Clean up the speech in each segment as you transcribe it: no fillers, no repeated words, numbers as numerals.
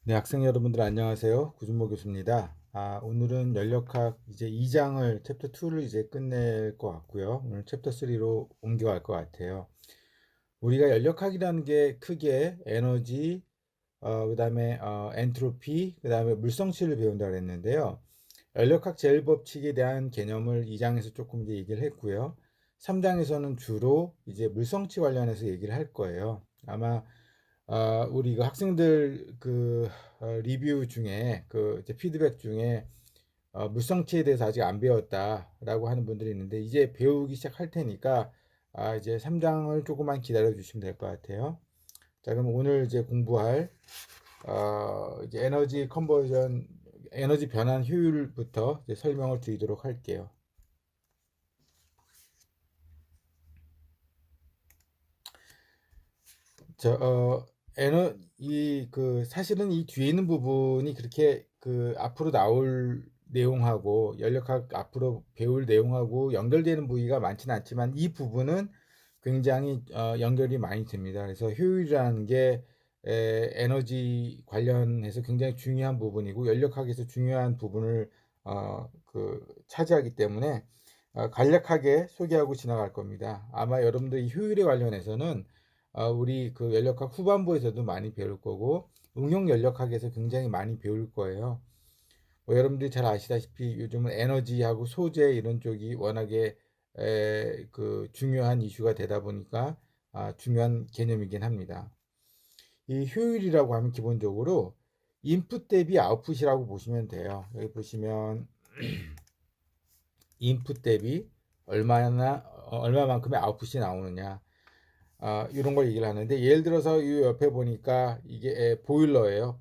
네, 학생 여러분들 안녕하세요. 구준모 교수입니다. 오늘은 연력학 이제 2장을 챕터 2를 이제 끝낼 것 같고요. 오늘 챕터 3로 옮겨갈 것 같아요. 우리가 연력학이라는 게 크게 에너지, 그다음에 엔트로피, 그다음에 물성치를 배운다 그랬는데요. 연력학 제일법칙에 대한 개념을 2장에서 조금 이제 얘기를 했고요. 3장에서는 주로 이제 물성치 관련해서 얘기를 할 거예요. 아마 우리 그 학생들 리뷰 중에 이제 피드백 중에 물성치에 대해서 아직 안 배웠다라고 하는 분들이 있는데 이제 배우기 시작할 테니까 이제 3장을 조금만 기다려 주시면 될 것 같아요. 자, 그럼 오늘 이제 공부할 이제 에너지 변환 효율부터 이제 설명을 드리도록 할게요. 저, 사실은 이 뒤에 있는 부분이 그렇게 앞으로 나올 내용하고, 연력학 앞으로 배울 내용하고 연결되는 부위가 많지는 않지만, 이 부분은 굉장히 연결이 많이 됩니다. 그래서 효율이라는 게 에너지 관련해서 굉장히 중요한 부분이고, 연력학에서 중요한 부분을 차지하기 때문에 간략하게 소개하고 지나갈 겁니다. 아마 여러분들 이 효율에 관련해서는 우리 그 연력학 후반부에서도 많이 배울 거고 응용 연력학에서 굉장히 많이 배울 거예요. 뭐 여러분들이 잘 아시다시피 요즘은 에너지하고 소재 이런 쪽이 워낙에 중요한 이슈가 되다 보니까 중요한 개념이긴 합니다. 이 효율이라고 하면 기본적으로 인풋 대비 아웃풋이라고 보시면 돼요. 여기 보시면 인풋 대비 얼마만큼의 아웃풋이 나오느냐. 이런 걸 얘기를 하는데 예를 들어서 이 옆에 보니까 이게 보일러예요.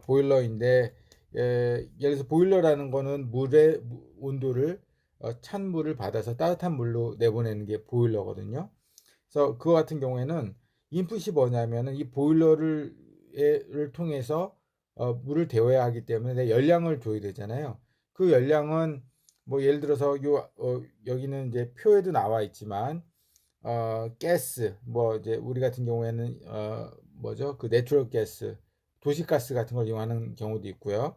보일러인데 예를 들어서 보일러라는 거는 물의 온도를 찬 물을 받아서 따뜻한 물로 내보내는 게 보일러거든요. 그래서 그거 같은 경우에는 인풋이 뭐냐면은 이 보일러를 통해서 물을 데워야 하기 때문에 열량을 줘야 되잖아요. 그 열량은 뭐 예를 들어서 여기는 이제 표에도 나와 있지만 가스, 뭐 이제 우리 같은 경우에는 뭐죠? 그 내추럴 가스, 도시가스 같은 걸 이용하는 경우도 있고요.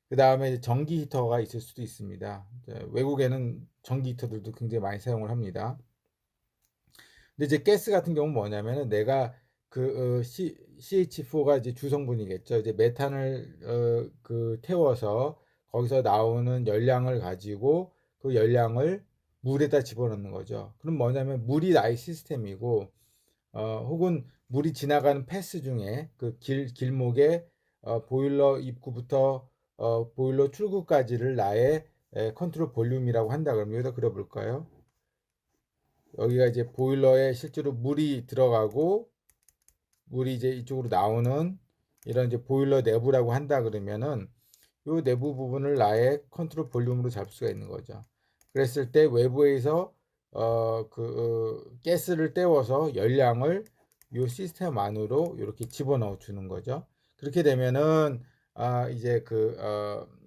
그 다음에 전기 히터가 있을 수도 있습니다. 외국에는 전기 히터들도 굉장히 많이 사용을 합니다. 근데 이제 가스 같은 경우는 뭐냐면은 내가 CH4가 이제 주성분이겠죠. 이제 메탄을 태워서 거기서 나오는 열량을 가지고 그 열량을 물에다 집어넣는 거죠. 그럼 뭐냐면 물이 나의 시스템이고 혹은 물이 지나가는 패스 중에 그 길목에 보일러 입구부터 보일러 출구까지를 나의 컨트롤 볼륨이라고 한다 그러면 여기다 그려볼까요? 여기가 이제 보일러에 실제로 물이 들어가고 물이 이제 이쪽으로 나오는 이런 이제 보일러 내부라고 한다 그러면은 이 내부 부분을 나의 컨트롤 볼륨으로 잡을 수가 있는 거죠. 그랬을 때 외부에서 가스를 때워서 열량을 이 시스템 안으로 이렇게 집어넣어 주는 거죠. 그렇게 되면은 이제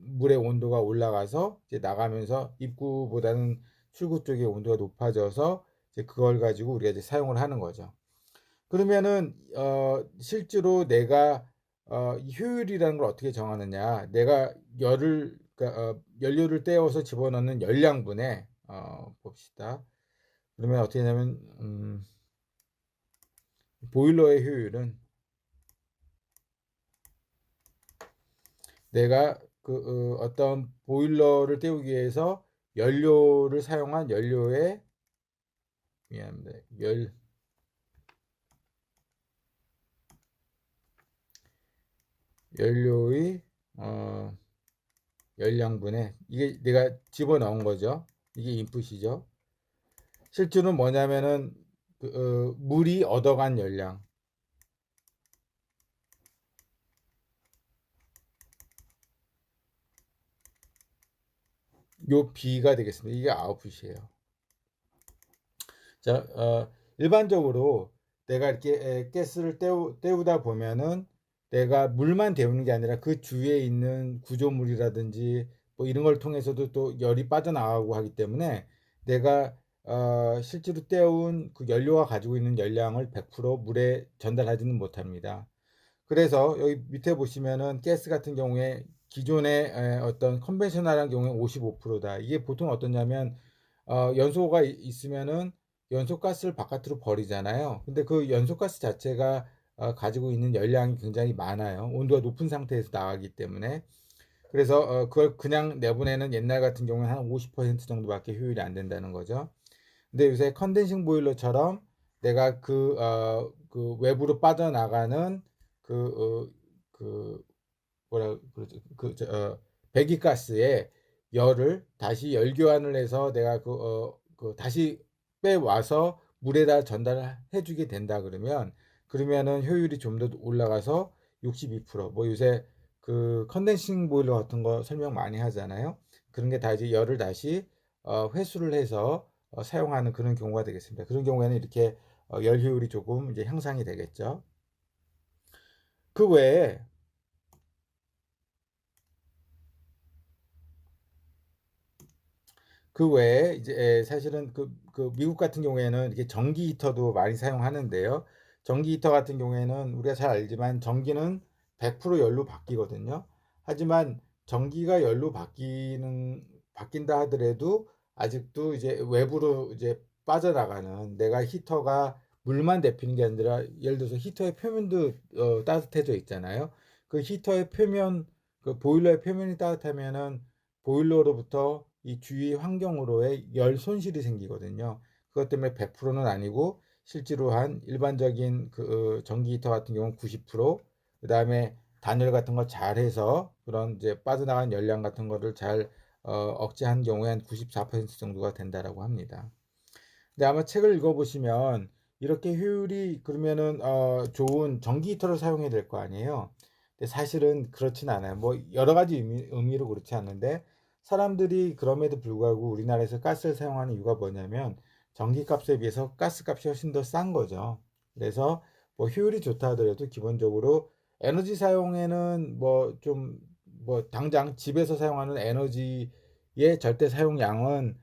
물의 온도가 올라가서 이제 나가면서 입구보다는 출구 쪽의 온도가 높아져서 이제 그걸 가지고 우리가 이제 사용을 하는 거죠. 그러면은 실제로 내가 이 효율이라는 걸 어떻게 정하느냐? 내가 연료를 떼어서 집어넣는 열량분에 봅시다. 그러면 어떻게 되냐면 보일러의 효율은 내가 어떤 보일러를 때우기 위해서 연료를 사용한 연료의 미안합니다. 연료의 어, 열량분에 이게 내가 집어넣은 거죠. 이게 인풋이죠. 실제로는 뭐냐면은 물이 얻어간 열량, 요 B가 되겠습니다. 이게 아웃풋이에요. 자, 일반적으로 내가 이렇게 가스를 때우다 보면은 내가 물만 데우는 게 아니라 그 주위에 있는 구조물이라든지 뭐 이런 걸 통해서도 또 열이 빠져나가고 하기 때문에 내가 실제로 때운 그 연료가 가지고 있는 열량을 100% 물에 전달하지는 못합니다. 그래서 여기 밑에 보시면은 가스 같은 경우에 기존의 어떤 컨벤셔널한 경우에 55%다. 이게 보통 어떠냐면 연소가 있으면은 연소가스를 바깥으로 버리잖아요. 근데 그 연소가스 자체가 가지고 있는 열량이 굉장히 많아요. 온도가 높은 상태에서 나가기 때문에. 그래서 그걸 그냥 내보내는 옛날 같은 경우는 한 50% 정도밖에 효율이 안 된다는 거죠. 근데 요새 컨덴싱 보일러처럼 내가 그 외부로 빠져나가는 그, 그 뭐라 그러죠? 배기가스에 열을 다시 열교환을 해서 내가 그 다시 빼와서 물에다 전달을 해주게 된다 그러면은 효율이 좀 더 올라가서 62%. 뭐 요새 그 컨덴싱 보일러 같은 거 설명 많이 하잖아요. 그런 게 다 이제 열을 다시 회수를 해서 사용하는 그런 경우가 되겠습니다. 그런 경우에는 이렇게 열 효율이 조금 이제 향상이 되겠죠. 그 외에 이제 사실은 그 미국 같은 경우에는 이렇게 전기 히터도 많이 사용하는데요. 전기 히터 같은 경우에는 우리가 잘 알지만 전기는 100% 열로 바뀌거든요. 하지만 전기가 열로 바뀐다 하더라도 아직도 이제 외부로 이제 빠져나가는 내가 히터가 물만 데피는 게 아니라 예를 들어서 히터의 표면도 따뜻해져 있잖아요. 그 히터의 표면, 그 보일러의 표면이 따뜻하면은 보일러로부터 이 주위 환경으로의 열 손실이 생기거든요. 그것 때문에 100%는 아니고 실제로 한 일반적인 그 전기 히터 같은 경우는 90%, 그다음에 단열 같은 거 잘해서 그런 이제 빠져나간 열량 같은 거를 잘 억제한 경우에 한 94% 정도가 된다라고 합니다. 근데 아마 책을 읽어보시면 이렇게 효율이 그러면은 좋은 전기 히터를 사용해야 될 거 아니에요. 근데 사실은 그렇진 않아요. 뭐 여러 가지 의미로 그렇지 않은데 사람들이 그럼에도 불구하고 우리나라에서 가스를 사용하는 이유가 뭐냐면 전기값에 비해서 가스값이 훨씬 더 싼 거죠. 그래서 뭐 효율이 좋다 하더라도 기본적으로 에너지 사용에는 뭐 좀 뭐 당장 집에서 사용하는 에너지의 절대 사용량은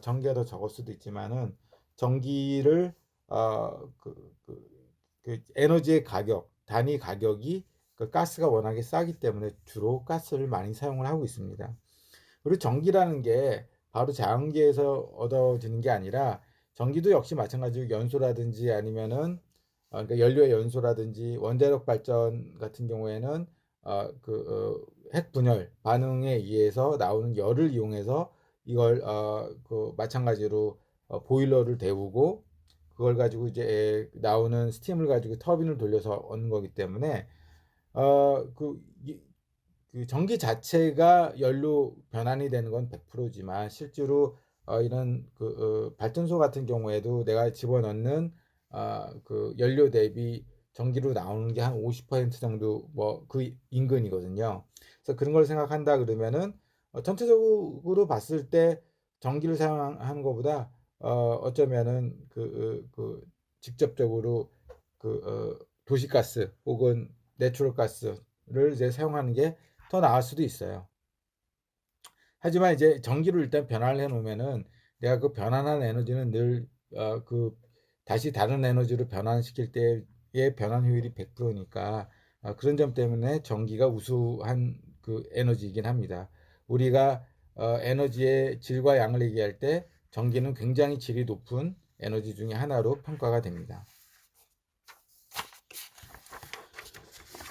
전기가 더 적을 수도 있지만은 전기를 어, 그, 그, 그 에너지의 가격, 단위 가격이 그 가스가 워낙에 싸기 때문에 주로 가스를 많이 사용을 하고 있습니다. 그리고 전기라는 게 바로 자연계에서 얻어지는 게 아니라 전기도 역시 마찬가지로 연소라든지 아니면은 그러니까 연료의 연소라든지 원자력 발전 같은 경우에는 핵분열 반응에 의해서 나오는 열을 이용해서 이걸 그 마찬가지로 보일러를 데우고 그걸 가지고 이제 나오는 스팀을 가지고 터빈을 돌려서 얻는 거기 때문에 어, 그, 그 전기 자체가 열로 변환이 되는 건 100%지만 실제로 이런 발전소 같은 경우에도 내가 집어넣는 그 연료 대비 전기로 나오는 게 한 50% 정도 뭐 그 인근이거든요. 그래서 그런 걸 생각한다 그러면은 전체적으로 봤을 때 전기를 사용하는 것보다 어쩌면은 직접적으로 도시가스 혹은 내추럴 가스를 이제 사용하는 게 더 나을 수도 있어요. 하지만 이제 전기로 일단 변화를 해 놓으면은 내가 그 변환한 에너지는 늘 다시 다른 에너지로 변환시킬 때의 변환 효율이 100%니까 그런 점 때문에 전기가 우수한 그 에너지이긴 합니다. 우리가 에너지의 질과 양을 얘기할 때 전기는 굉장히 질이 높은 에너지 중에 하나로 평가가 됩니다.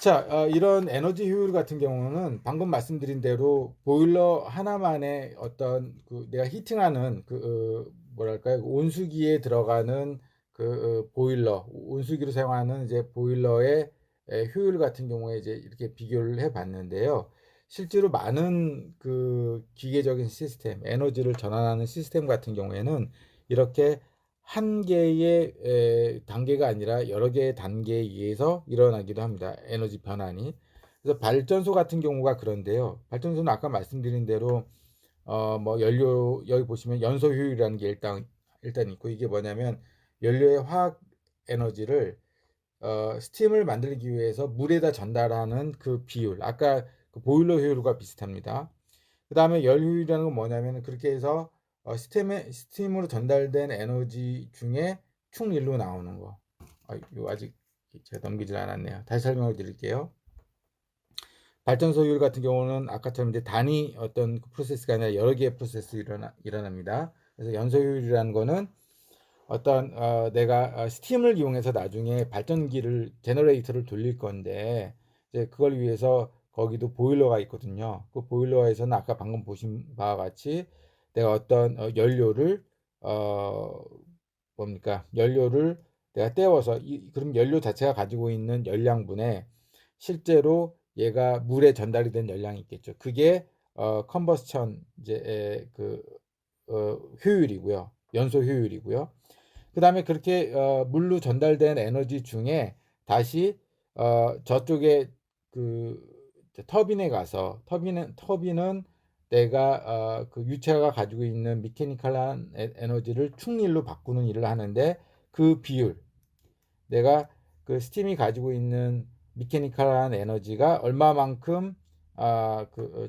자, 이런 에너지 효율 같은 경우는 방금 말씀드린 대로 보일러 하나만의 어떤 내가 히팅하는 뭐랄까요, 온수기에 들어가는 보일러, 온수기로 사용하는 이제 보일러의 효율 같은 경우에 이제 이렇게 비교를 해 봤는데요. 실제로 많은 그 기계적인 시스템, 에너지를 전환하는 시스템 같은 경우에는 이렇게 한 개의 단계가 아니라 여러 개의 단계에 의해서 일어나기도 합니다. 에너지 변환이. 그래서 발전소 같은 경우가 그런데요. 발전소는 아까 말씀드린 대로 뭐 연료 여기 보시면 연소 효율이라는 게 일단 있고 이게 뭐냐면 연료의 화학 에너지를 스팀을 만들기 위해서 물에다 전달하는 그 비율. 아까 그 보일러 효율과 비슷합니다. 그 다음에 열 효율이라는 건 뭐냐면 그렇게 해서 스팀으로 전달된 에너지 중에 충일로 나오는 거. 이거 아직 제가 넘기질 않았네요. 다시 설명을 드릴게요. 발전소 효율 같은 경우는 아까처럼 이제 단위 어떤 프로세스가 아니라 여러 개의 프로세스 일어납니다. 그래서 연소 효율이라는 거는 어떤 내가 스팀을 이용해서 나중에 발전기를 제너레이터를 돌릴 건데 이제 그걸 위해서 거기도 보일러가 있거든요. 그 보일러에서는 아까 방금 보신 바와 같이 내가 어떤 연료를 어 뭡니까 연료를 내가 때워서 그럼 연료 자체가 가지고 있는 열량분에 실제로 얘가 물에 전달이 된 열량이 있겠죠. 그게 컨버스천 이제 효율이고요. 연소 효율이고요. 그 다음에 그렇게 물로 전달된 에너지 중에 다시 저쪽에 그 터빈에 가서 터빈은 내가 그 유체가 가지고 있는 미케니컬한 에너지를 충일로 바꾸는 일을 하는데 그 비율 내가 그 스팀이 가지고 있는 미케니컬한 에너지가 얼마만큼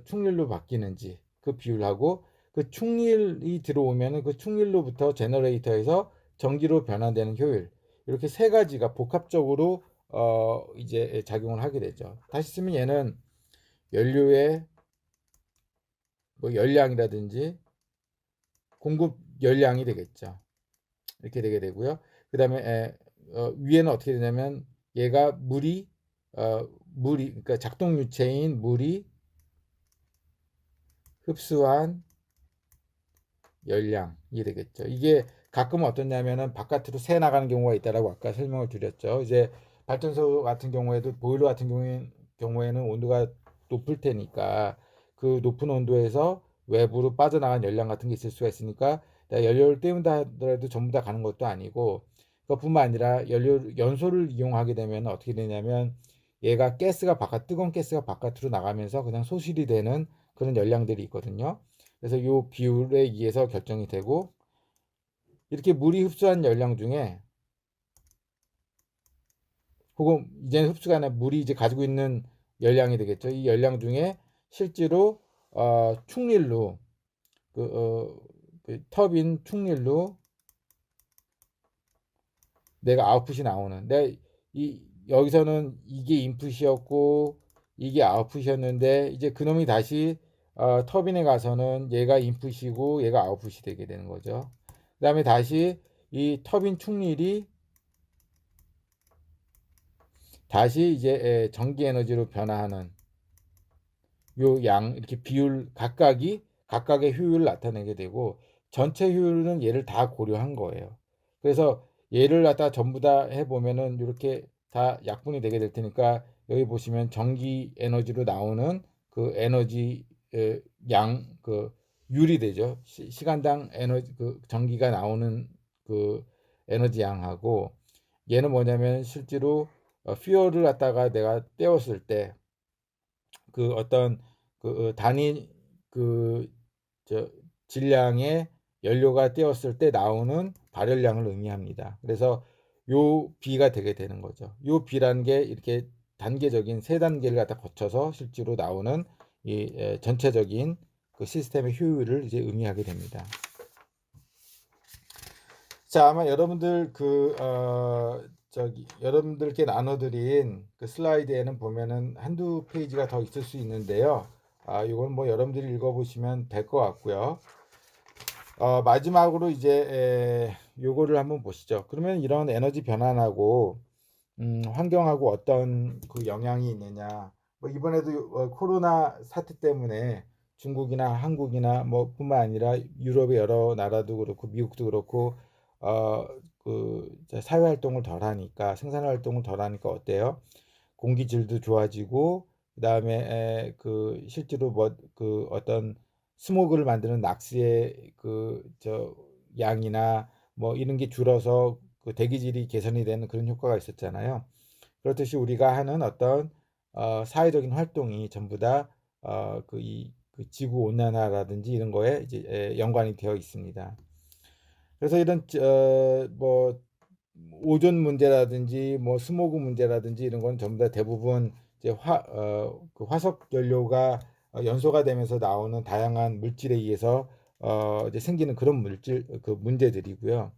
충일로 바뀌는지 그 비율하고 그 충일이 들어오면은 그 충일로부터 제너레이터에서 전기로 변환되는 효율 이렇게 세 가지가 복합적으로 이제 작용을 하게 되죠. 다시 쓰면 얘는 연료의 뭐 열량이라든지 공급 열량이 되겠죠. 이렇게 되게 되고요. 그 다음에 위에는 어떻게 되냐면 얘가 물이 그러니까 작동 유체인 물이 흡수한 열량이 되겠죠. 이게 가끔 어떠냐면은 바깥으로 새 나가는 경우가 있다라고 아까 설명을 드렸죠. 이제 발전소 같은 경우에도 보일러 같은 경우에는 온도가 높을 테니까 그 높은 온도에서 외부로 빠져나간 열량 같은 게 있을 수가 있으니까 연료를 때운다 하더라도 전부 다 가는 것도 아니고 그것뿐만 아니라 연소를 이용하게 되면 어떻게 되냐면 얘가 뜨거운 가스가 바깥으로 나가면서 그냥 소실이 되는 그런 열량들이 있거든요. 그래서 이 비율에 의해서 결정이 되고 이렇게 물이 흡수한 열량 중에 혹은 이제는 흡수가 아니라 물이 이제 가지고 있는 열량이 되겠죠. 이 열량 중에 실제로 충일로 그 터빈 충일로 내가 아웃풋이 나오는 내가 여기서는 이게 인풋이었고 이게 아웃풋이었는데 이제 그놈이 다시 터빈에 가서는 얘가 인풋이고 얘가 아웃풋이 되게 되는 거죠. 그 다음에 다시 이 터빈 충일이 다시 이제 전기 에너지로 변화하는 요 양 이렇게 비율 각각의 효율을 나타내게 되고 전체 효율은 얘를 다 고려한 거예요. 그래서 얘를 갖다 전부 다 해보면은 이렇게 다 약분이 되게 될 테니까 여기 보시면 전기 에너지로 나오는 그 에너지 양 율이 되죠. 시간당 에너지 그 전기가 나오는 그 에너지 양하고 얘는 뭐냐면 실제로 퓨어를 갖다가 내가 때웠을 때 그 어떤 단위 그 저 질량의 연료가 떼었을 때 나오는 발열량을 의미합니다. 그래서 요 B가 되게 되는 거죠. 요 B라는 게 이렇게 단계적인 세 단계를 갖다 거쳐서 실제로 나오는 이 전체적인 그 시스템의 효율을 이제 의미하게 됩니다. 자, 아마 여러분들 여러분들께 나눠드린 그 슬라이드에는 보면은 한두 페이지가 더 있을 수 있는데요. 이건 뭐 여러분들이 읽어보시면 될 것 같고요. 마지막으로 이제 요거를 한번 보시죠. 그러면 이런 에너지 변환하고 환경하고 어떤 그 영향이 있느냐. 뭐 이번에도 코로나 사태 때문에 중국이나 한국이나 뭐 뿐만 아니라 유럽의 여러 나라도 그렇고 미국도 그렇고 그 사회 활동을 덜 하니까 생산 활동을 덜 하니까 어때요? 공기질도 좋아지고 그다음에 그 실제로 뭐 그 어떤 스모그를 만드는 낙스의 그 저 양이나 뭐 이런 게 줄어서 그 대기질이 개선이 되는 그런 효과가 있었잖아요. 그렇듯이 우리가 하는 어떤 사회적인 활동이 전부 다 그 지구 온난화라든지 이런 거에 이제 연관이 되어 있습니다. 그래서 이런 뭐 오존 문제라든지 뭐 스모그 문제라든지 이런 건 전부 다 대부분 이제 그 화석 연료가 연소가 되면서 나오는 다양한 물질에 의해서 이제 생기는 그런 그 문제들이고요.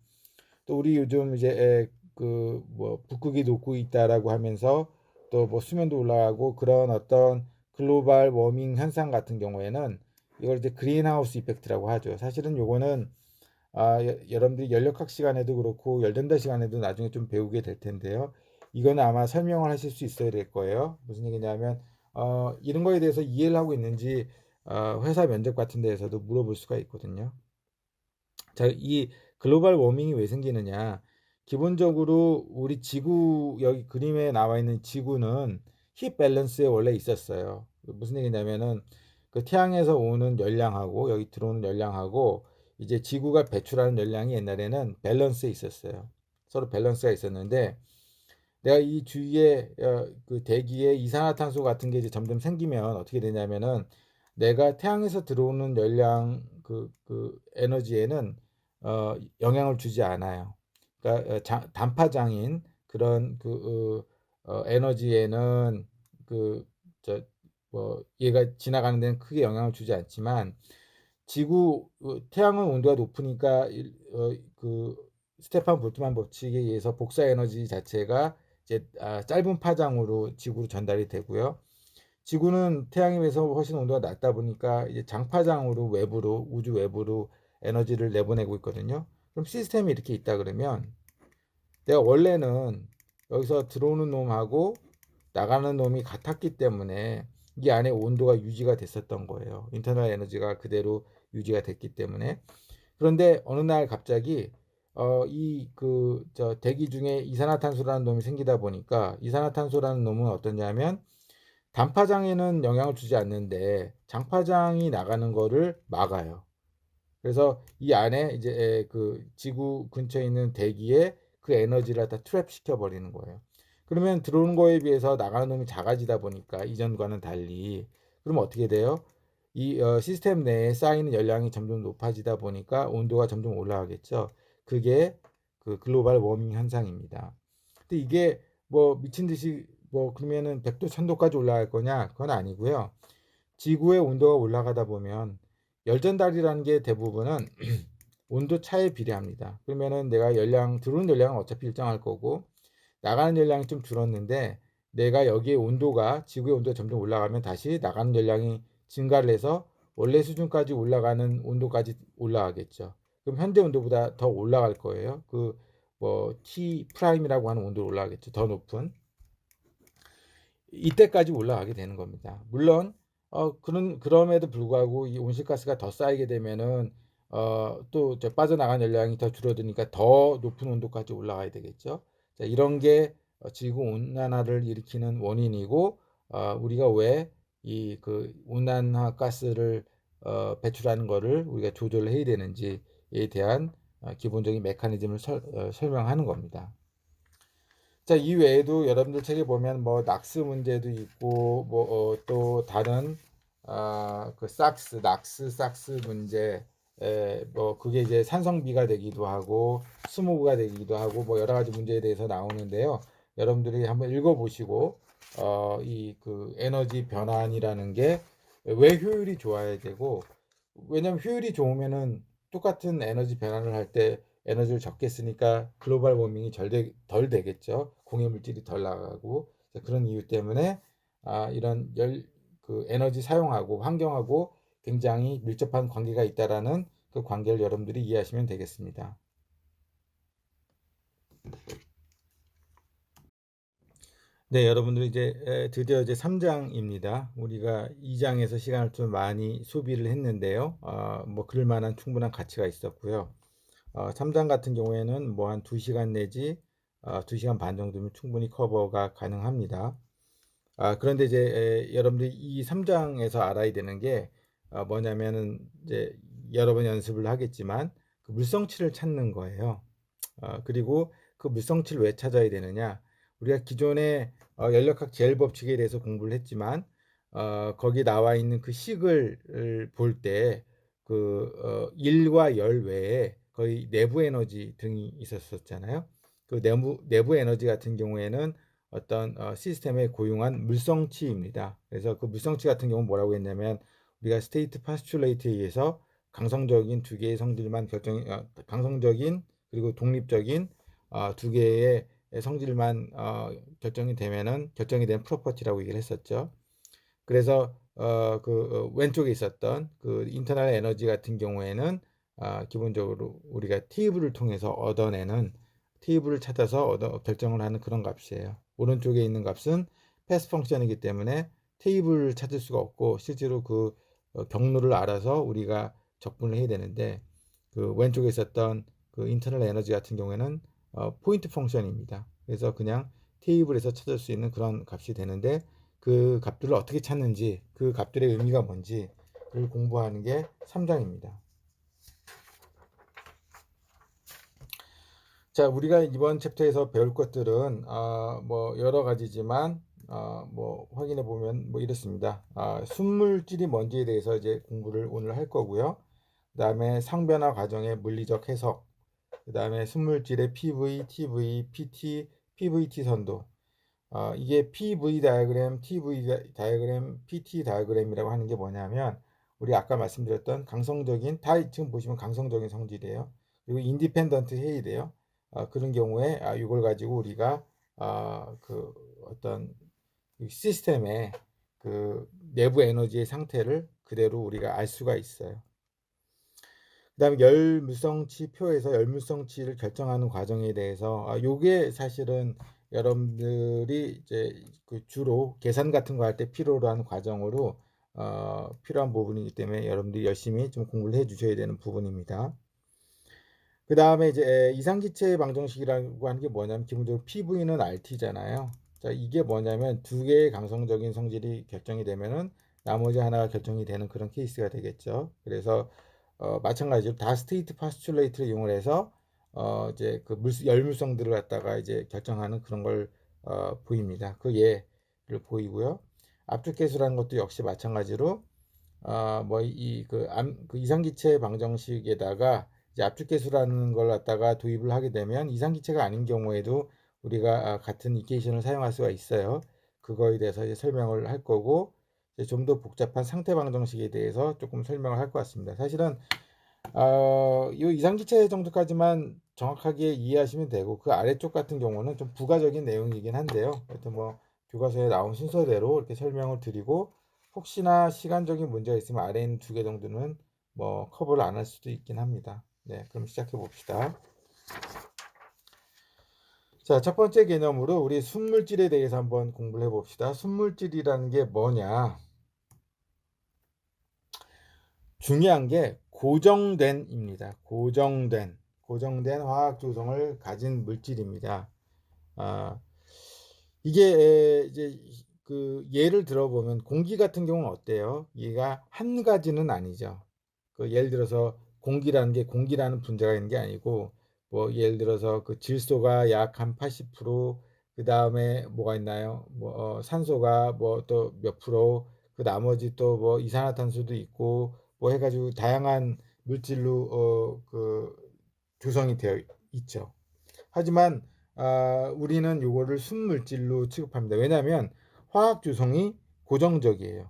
또 우리 요즘 이제 뭐 북극이 녹고 있다라고 하면서 또 뭐 수면도 올라가고 그런 어떤 글로벌 워밍 현상 같은 경우에는 이걸 이제 그린하우스 이펙트라고 하죠. 사실은 요거는 여러분들이 연력학 시간에도 그렇고 열전자 시간에도 나중에 좀 배우게 될 텐데요. 이거는 아마 설명을 하실 수 있어야 될 거예요. 무슨 얘기냐면 이런 거에 대해서 이해를 하고 있는지 회사 면접 같은 데에서도 물어볼 수가 있거든요. 자, 이 글로벌 워밍이 왜 생기느냐? 기본적으로 우리 지구 여기 그림에 나와 있는 지구는 힙 밸런스에 원래 있었어요. 무슨 얘기냐면은 그 태양에서 오는 열량하고 여기 들어오는 열량하고 이제 지구가 배출하는 열량이 옛날에는 밸런스에 있었어요. 서로 밸런스가 있었는데 내가 이 주위에 그 대기에 이산화탄소 같은 게 이제 점점 생기면 어떻게 되냐면은 내가 태양에서 들어오는 열량 그 에너지에는 영향을 주지 않아요. 그러니까 단파장인 그런 에너지에는 그 저 뭐 얘가 지나가는 데는 크게 영향을 주지 않지만 태양은 온도가 높으니까 그 스테판 볼트만 법칙에 의해서 복사 에너지 자체가 이제 짧은 파장으로 지구로 전달이 되고요. 지구는 태양에 비해서 훨씬 온도가 낮다 보니까 이제 장파장으로 외부로 우주 외부로 에너지를 내보내고 있거든요. 그럼 시스템이 이렇게 있다 그러면 내가 원래는 여기서 들어오는 놈하고 나가는 놈이 같았기 때문에 이 안에 온도가 유지가 됐었던 거예요. 인터널 에너지가 그대로 유지가 됐기 때문에. 그런데 어느 날 갑자기 이 저 대기 중에 이산화탄소라는 놈이 생기다 보니까 이산화탄소라는 놈은 어떠냐면 단파장에는 영향을 주지 않는데 장파장이 나가는 거를 막아요. 그래서 이 안에 이제 그 지구 근처에 있는 대기에 그 에너지를 다 트랩 시켜 버리는 거예요. 그러면 들어오는 거에 비해서 나가는 놈이 작아지다 보니까 이전과는 달리 그러면 어떻게 돼요? 이 시스템 내에 쌓이는 열량이 점점 높아지다 보니까 온도가 점점 올라가겠죠. 그게 그 글로벌 워밍 현상입니다. 근데 이게 뭐 미친 듯이 뭐 그러면은 100도 1000도까지 올라갈 거냐? 그건 아니고요. 지구의 온도가 올라가다 보면 열전달이라는 게 대부분은 온도 차에 비례합니다. 그러면은 내가 들어오는 열량은 어차피 일정할 거고 나가는 열량이 좀 줄었는데 내가 여기에 온도가 지구의 온도가 점점 올라가면 다시 나가는 열량이 증가를 해서 원래 수준까지 올라가는 온도까지 올라가겠죠. 그럼 현재 온도보다 더 올라갈 거예요. 그 뭐 T 프라임이라고 하는 온도로 올라가겠죠. 더 높은. 이때까지 올라가게 되는 겁니다. 물론 그럼에도 불구하고 이 온실가스가 더 쌓이게 되면은 또 빠져나간 열량이 더 줄어드니까 더 높은 온도까지 올라가야 되겠죠. 자, 이런 게 지구 온난화를 일으키는 원인이고 우리가 왜 이 온난화 가스를 배출하는 거를 우리가 조절을 해야 되는지에 대한 기본적인 메커니즘을 설명하는 겁니다. 자, 이 외에도 여러분들 책에 보면 뭐 낙스 문제도 있고 뭐 또 다른 낙스 문제 뭐 그게 이제 산성비가 되기도 하고 스모그가 되기도 하고 뭐 여러 가지 문제에 대해서 나오는데요. 여러분들이 한번 읽어보시고 이 에너지 변환이라는 게 왜 효율이 좋아야 되고 왜냐면 효율이 좋으면은 똑같은 에너지 변환을 할 때 에너지를 적게 쓰니까 글로벌 워밍이 덜 되겠죠. 공해 물질이 덜 나가고 그런 이유 때문에 이런 에너지 사용하고 환경하고 굉장히 밀접한 관계가 있다라는 그 관계를 여러분들이 이해하시면 되겠습니다. 네, 여러분들 이제 드디어 이제 3장입니다. 우리가 2장에서 시간을 좀 많이 소비를 했는데요. 뭐 그럴 만한 충분한 가치가 있었고요. 3장 같은 경우에는 뭐 한 2시간 내지 2시간 반 정도면 충분히 커버가 가능합니다. 그런데 이제 여러분들이 이 3장에서 알아야 되는 게 뭐냐면은 이제 여러 번 연습을 하겠지만 그 물성치를 찾는 거예요. 그리고 그 물성치를 왜 찾아야 되느냐? 우리가 기존에 연력학 제일 법칙에 대해서 공부를 했지만 거기 나와 있는 그 식을 볼 때 일과 열 외에 거의 내부 에너지 등이 있었잖아요. 그 내부 에너지 같은 경우에는 어떤 시스템에 고용한 물성치입니다. 그래서 그 물성치 같은 경우는 뭐라고 했냐면 우리가 스테이트 파스츄레이트에 의해서 강성적인 두 개의 성질만 강성적인 그리고 독립적인 두 개의 성질만 결정이 되면은 결정이 된 프로퍼티라고 얘기를 했었죠. 그래서 왼쪽에 있었던 그 인터널 에너지 같은 경우에는 기본적으로 우리가 테이블을 통해서 얻어내는 테이블을 찾아서 결정을 하는 그런 값이에요. 오른쪽에 있는 값은 패스 펑션이기 때문에 테이블을 찾을 수가 없고 실제로 그 경로를 알아서 우리가 적분을 해야 되는데 그 왼쪽에 있었던 그 인터널 에너지 같은 경우에는 포인트 펑션입니다. 그래서 그냥 테이블에서 찾을 수 있는 그런 값이 되는데 그 값들을 어떻게 찾는지 그 값들의 의미가 뭔지를 공부하는 게 3장입니다. 자, 우리가 이번 챕터에서 배울 것들은 뭐 여러 가지지만 뭐 확인해 보면 뭐 이렇습니다. 순물질이 뭔지에 대해서 이제 공부를 오늘 할 거고요. 그다음에 상변화 과정의 물리적 해석, 그다음에 순물질의 PV, TV, PT, PVT 선도. 이게 PV 다이어그램, TV 다이어그램, PT 다이어그램이라고 하는 게 뭐냐면 우리 아까 말씀드렸던 강성적인 다 지금 보시면 강성적인 성질이에요. 그리고 인디펜던트 해이돼요. 그런 경우에 이걸 가지고 우리가 그 어떤 시스템의 그 내부 에너지의 상태를 그대로 우리가 알 수가 있어요. 그다음에 열물성치 표에서 열물성치를 결정하는 과정에 대해서 요게 사실은 여러분들이 이제 그 주로 계산 같은 거 할 때 필요로 하는 과정으로 필요한 부분이기 때문에 여러분들이 열심히 좀 공부를 해 주셔야 되는 부분입니다. 그 다음에 이제 이상기체 방정식이라고 하는 게 뭐냐면 기본적으로 PV는 RT잖아요. 자, 이게 뭐냐면 두 개의 강성적인 성질이 결정이 되면은 나머지 하나가 결정이 되는 그런 케이스가 되겠죠. 그래서 마찬가지로 다 스테이트 파스츄레이트를 이용을 해서 이제 그 열물성들을 갖다가 이제 결정하는 그런 걸 보입니다. 그 예를 보이고요. 압축계수라는 것도 역시 마찬가지로 뭐 그 이상기체 방정식에다가 이제 압축계수라는 걸 갖다가 도입을 하게 되면 이상기체가 아닌 경우에도 우리가 같은 이퀘이션을 사용할 수가 있어요. 그거에 대해서 이제 설명을 할 거고 좀 더 복잡한 상태 방정식에 대해서 조금 설명을 할 것 같습니다. 사실은 이 이상기체 정도까지만 정확하게 이해하시면 되고 그 아래쪽 같은 경우는 좀 부가적인 내용이긴 한데요. 하여튼 뭐 교과서에 나온 순서대로 이렇게 설명을 드리고 혹시나 시간적인 문제가 있으면 아래 있는 두 개 정도는 뭐 커버를 안 할 수도 있긴 합니다. 네, 그럼 시작해 봅시다. 자, 첫 번째 개념으로 우리 순물질에 대해서 한번 공부를 해 봅시다. 순물질이라는 게 뭐냐? 중요한 게 고정된입니다. 고정된 화학 조성을 가진 물질입니다. 아, 이게 이제 그 예를 들어보면 공기 같은 경우는 어때요? 얘가 한 가지는 아니죠. 그 예를 들어서 공기라는 게 공기라는 분자가 있는 게 아니고 뭐 예를 들어서 그 질소가 약 한 80%, 그 다음에 뭐가 있나요? 뭐 산소가 뭐 또 몇 프로, 그 나머지 또 뭐 이산화탄소도 있고 뭐 해가지고 다양한 물질로 그 조성이 되어 있죠. 하지만 우리는 요거를 순물질로 취급합니다. 왜냐하면 화학 조성이 고정적이에요.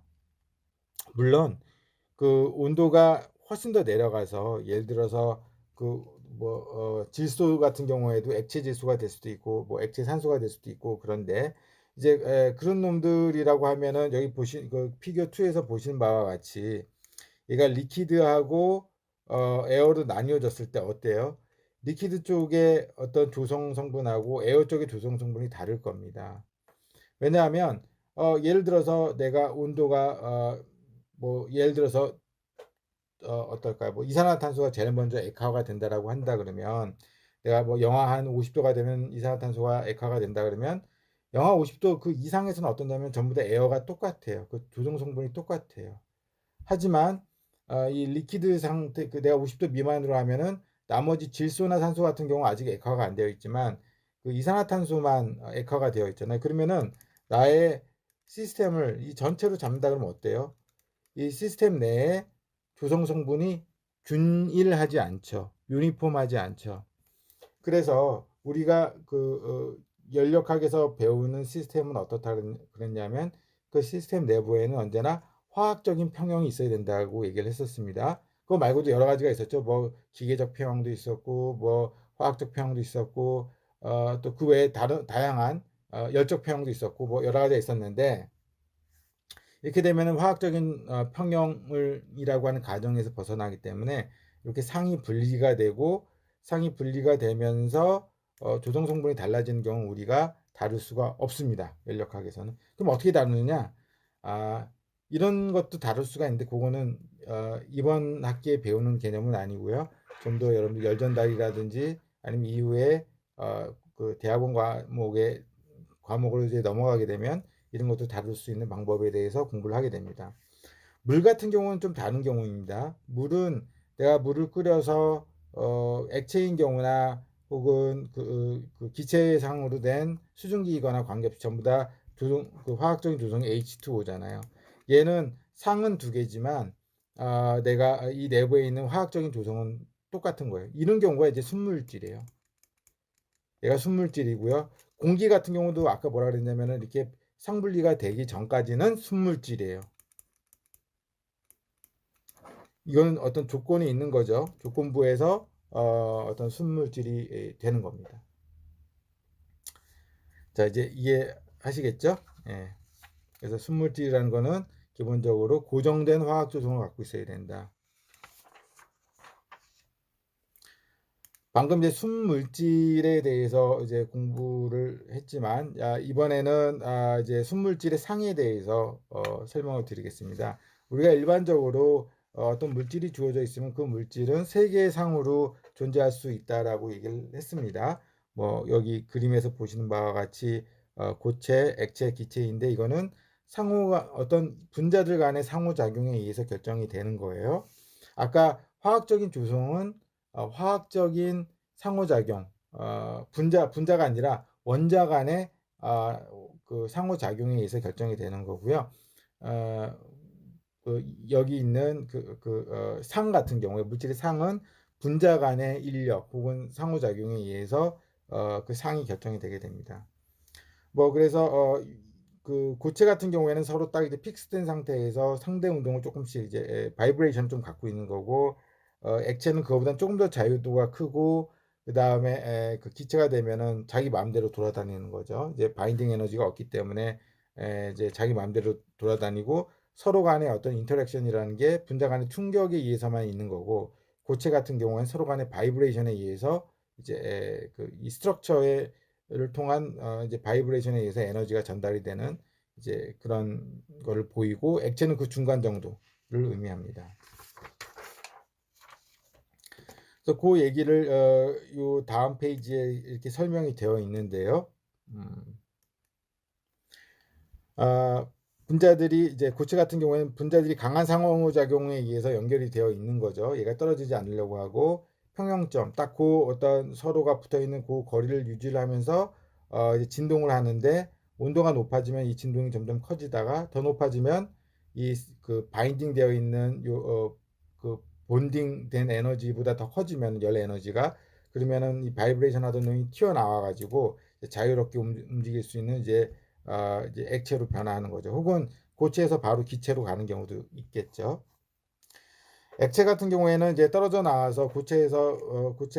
물론 그 온도가 훨씬 더 내려가서 예를 들어서 그 뭐 질소 같은 경우에도 액체 질소가 될 수도 있고 뭐 액체 산소가 될 수도 있고 그런데 이제 그런 놈들이라고 하면은 여기 보신 그 피겨 2에서 보신 바와 같이 얘가 리퀴드하고 에어로 나뉘어졌을 때 어때요? 리퀴드 쪽의 어떤 조성 성분하고 에어 쪽의 조성 성분이 다를 겁니다. 왜냐하면 예를 들어서 내가 온도가 뭐 예를 들어서 어떨까요? 뭐 이산화탄소가 제일 먼저 액화가 된다라고 한다 그러면 내가 뭐 영하 한 50도가 되면 이산화탄소가 액화가 된다 그러면 영하 50도 그 이상에서는 어떠냐면 전부 다 에어가 똑같아요. 그 조성 성분이 똑같아요. 하지만 이 리퀴드 상태 그 내가 50도 미만으로 하면은 나머지 질소나 산소 같은 경우 아직 액화가 안 되어 있지만 그 이산화탄소만 액화가 되어 있잖아요. 그러면은 나의 시스템을 이 전체로 잡는다 그러면 어때요? 이 시스템 내에 조성 성분이 균일하지 않죠. 유니폼하지 않죠. 그래서 우리가 연력학에서 배우는 시스템은 어떻다 그랬냐면 그 시스템 내부에는 언제나 화학적인 평형이 있어야 된다고 얘기를 했었습니다. 그거 말고도 여러 가지가 있었죠. 뭐 기계적 평형도 있었고 뭐 화학적 평형도 있었고 또 그 외에 다양한 열적 평형도 있었고 뭐 여러 가지가 있었는데, 이렇게 되면은 화학적인 평형이라고 하는 가정에서 벗어나기 때문에 이렇게 상이 분리가 되고, 상이 분리가 되면서 조성 성분이 달라지는 경우 우리가 다룰 수가 없습니다. 연력학에서는. 그럼 어떻게 다루느냐? 아, 이런 것도 다룰 수가 있는데 그거는 이번 학기에 배우는 개념은 아니고요. 좀 더 여러분들 열전달이라든지 아니면 이후에 그 대학원 과목으로 이제 넘어가게 되면 이런 것도 다룰 수 있는 방법에 대해서 공부를 하게 됩니다. 물 같은 경우는 좀 다른 경우입니다. 물은 내가 물을 끓여서 액체인 경우나 혹은 그 기체상으로 된 수증기이거나 관계없이 전부 다 그 화학적인 조성이 H2O잖아요. 얘는 상은 두 개지만 내가 이 내부에 있는 화학적인 조성은 똑같은 거예요. 이런 경우가 이제 순물질이에요. 얘가 순물질이고요. 공기 같은 경우도 아까 뭐라 그랬냐면은 이렇게 상분리가 되기 전까지는 순물질이에요. 이건 어떤 조건이 있는 거죠. 조건부에서 어떤 순물질이 되는 겁니다. 자, 이제 이해하시겠죠? 예. 그래서 순물질이라는 거는 기본적으로 고정된 화학 조성을 갖고 있어야 된다. 방금 이제 순물질에 대해서 이제 공부를 했지만, 이번에는 이제 순물질의 상에 대해서 설명을 드리겠습니다. 우리가 일반적으로 어떤 물질이 주어져 있으면 그 물질은 세 개의 상으로 존재할 수 있다라고 얘기를 했습니다. 뭐 여기 그림에서 보시는 바와 같이 고체, 액체, 기체인데, 이거는 상호가 어떤 분자들 간의 상호작용에 의해서 결정이 되는 거예요. 아까 화학적인 조성은 화학적인 상호작용, 분자가 아니라 원자 간의 그 상호작용에 의해서 결정이 되는 거고요. 어, 여기 있는 상 같은 경우에, 물질의 상은 분자 간의 인력 혹은 상호작용에 의해서 그 상이 결정이 되게 됩니다. 뭐 그래서 그 고체 같은 경우에는 서로 딱 이제 픽스된 상태에서 상대 운동을 조금씩 이제 바이브레이션 좀 갖고 있는 거고, 액체는 그거보다 조금 더 자유도가 크고, 그 다음에 그 기체가 되면은 자기 마음대로 돌아다니는 거죠. 이제 바인딩 에너지가 없기 때문에 이제 자기 마음대로 돌아다니고, 서로 간의 어떤 인터랙션이라는 게 분자 간의 충격에 의해서만 있는 거고, 고체 같은 경우에는 서로 간의 바이브레이션에 의해서 이제 그이 스트럭처에 를 통한 이제 바이브레이션에 의해서 에너지가 전달이 되는 이제 그런 거를 보이고, 액체는 그 중간 정도를 의미합니다. 그래서 그 얘기를 요 다음 페이지에 이렇게 설명이 되어 있는데요. 음, 아, 분자들이 이제 고체 같은 경우에는 분자들이 강한 상호작용에 의해서 연결이 되어 있는 거죠. 얘가 떨어지지 않으려고 하고, 평형점 딱 그 어떤 서로가 붙어 있는 그 거리를 유지를 하면서 이제 진동을 하는데, 온도가 높아지면 이 진동이 점점 커지다가 더 높아지면 이 그 바인딩 되어 있는 그 본딩 된 에너지보다 더 커지면 열 에너지가, 그러면은 이 바이브레이션 하던 놈이 튀어나와 가지고 자유롭게 움직일 수 있는 이제 액체로 변화하는 거죠. 혹은 고체에서 바로 기체로 가는 경우도 있겠죠. 액체 같은 경우에는 이제 떨어져 나와서 고체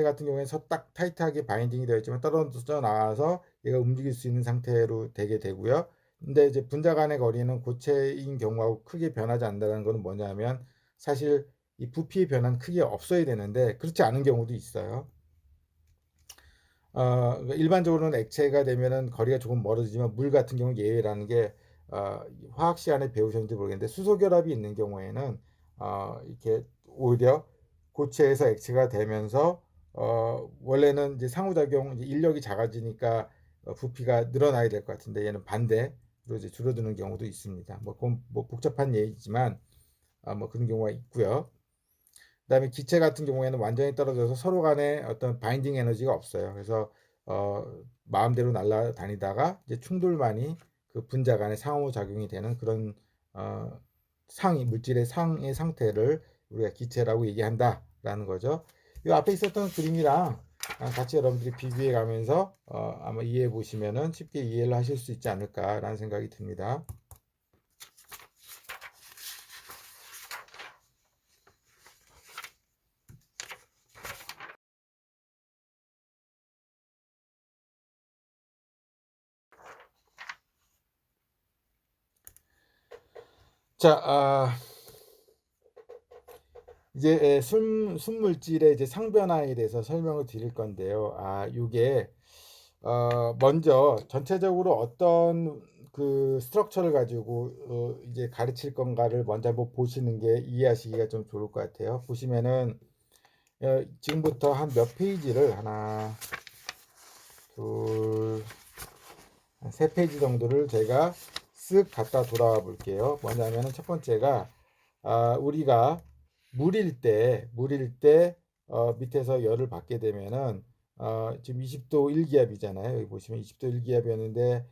같은 경우에는 딱 타이트하게 바인딩이 되어 있지만 떨어져 나와서 얘가 움직일 수 있는 상태로 되게 되고요. 근데 이제 분자 간의 거리는 고체인 경우하고 크게 변하지 않는다는 것은 뭐냐면, 사실 이 부피의 변화는 크게 없어야 되는데 그렇지 않은 경우도 있어요. 그러니까 일반적으로는 액체가 되면은 거리가 조금 멀어지지만, 물 같은 경우 예외라는 게 화학 시간에 배우셨는지 모르겠는데, 수소결합이 있는 경우에는 이렇게 오히려 고체에서 액체가 되면서 원래는 이제 상호작용, 이제 인력이 작아지니까 부피가 늘어나야 될 것 같은데, 얘는 반대로 이제 줄어드는 경우도 있습니다. 뭐 그건 뭐 복잡한 얘기지만 뭐 그런 경우가 있고요. 그다음에 기체 같은 경우에는 완전히 떨어져서 서로 간에 어떤 바인딩 에너지가 없어요. 그래서 어, 마음대로 날아다니다가 이제 충돌만이 그 분자 간의 상호작용이 되는 그런 어, 물질의 상의 상태를 우리가 기체라고 얘기한다라는 거죠. 이 앞에 있었던 그림이랑 같이 여러분들이 비교해 가면서 아마 이해해 보시면은 쉽게 이해를 하실 수 있지 않을까라는 생각이 듭니다. 자, 이제 순물질의 이제 상변화에 대해서 설명을 드릴 건데요. 요게 먼저 전체적으로 어떤 그 스트럭처를 가지고 이제 가르칠 건가를 먼저 한번 보시는 게 이해하시기가 좀 좋을 것 같아요. 보시면은 지금부터 한 몇 페이지를 하나, 둘, 한 세 페이지 정도를 제가 쓱 갖다 돌아와 볼게요. 뭐냐면은 첫 번째가 우리가 물일 때 밑에서 열을 받게 되면은 지금 20도 1기압이잖아요. 여기 보시면 20도 1기압이었는데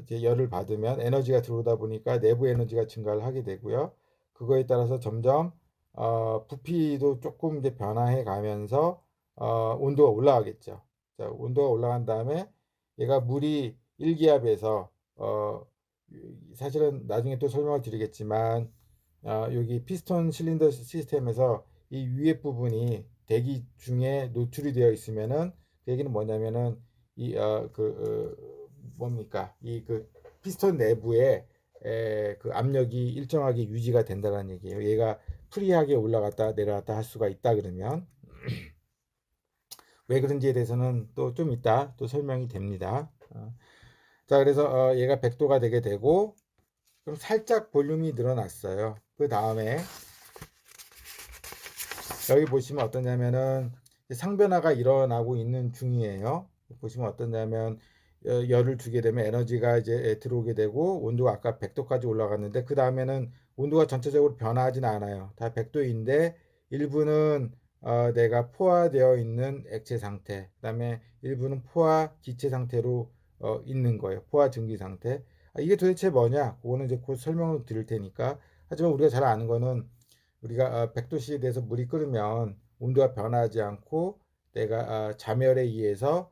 이제 열을 받으면 에너지가 들어오다 보니까 내부 에너지가 증가를 하게 되고요. 그거에 따라서 점점 부피도 조금 이제 변화해 가면서 온도가 올라가겠죠. 자, 온도가 올라간 다음에 얘가 물이 1기압에서 사실은 나중에 또 설명을 드리겠지만 여기 피스톤 실린더 시스템에서 이 위에 부분이 대기 중에 노출이 되어 있으면은 그 얘기는 뭐냐면은 뭡니까 이 그 피스톤 내부에 그 압력이 일정하게 유지가 된다는 얘기예요. 얘가 프리하게 올라갔다 내려갔다 할 수가 있다 그러면 왜 그런지에 대해서는 또 좀 이따 또 설명이 됩니다. 자, 그래서 얘가 100도가 되게 되고 그럼 살짝 볼륨이 늘어났어요. 그 다음에 여기 보시면 어떠냐면은 상변화가 일어나고 있는 중이에요. 보시면 어떠냐면 열을 주게 되면 에너지가 이제 들어오게 되고 온도가 아까 100도까지 올라갔는데 그 다음에는 온도가 전체적으로 변화하진 않아요. 다 100도인데 일부는 내가 포화되어 있는 액체 상태, 그다음에 일부는 포화 기체 상태로 있는 거예요. 포화 증기 상태. 이게 도대체 뭐냐? 그거는 이제 곧 설명을 드릴 테니까. 하지만 우리가 잘 아는 거는 우리가 100도씨에 대해서 물이 끓으면 온도가 변하지 않고 내가 자멸에 의해서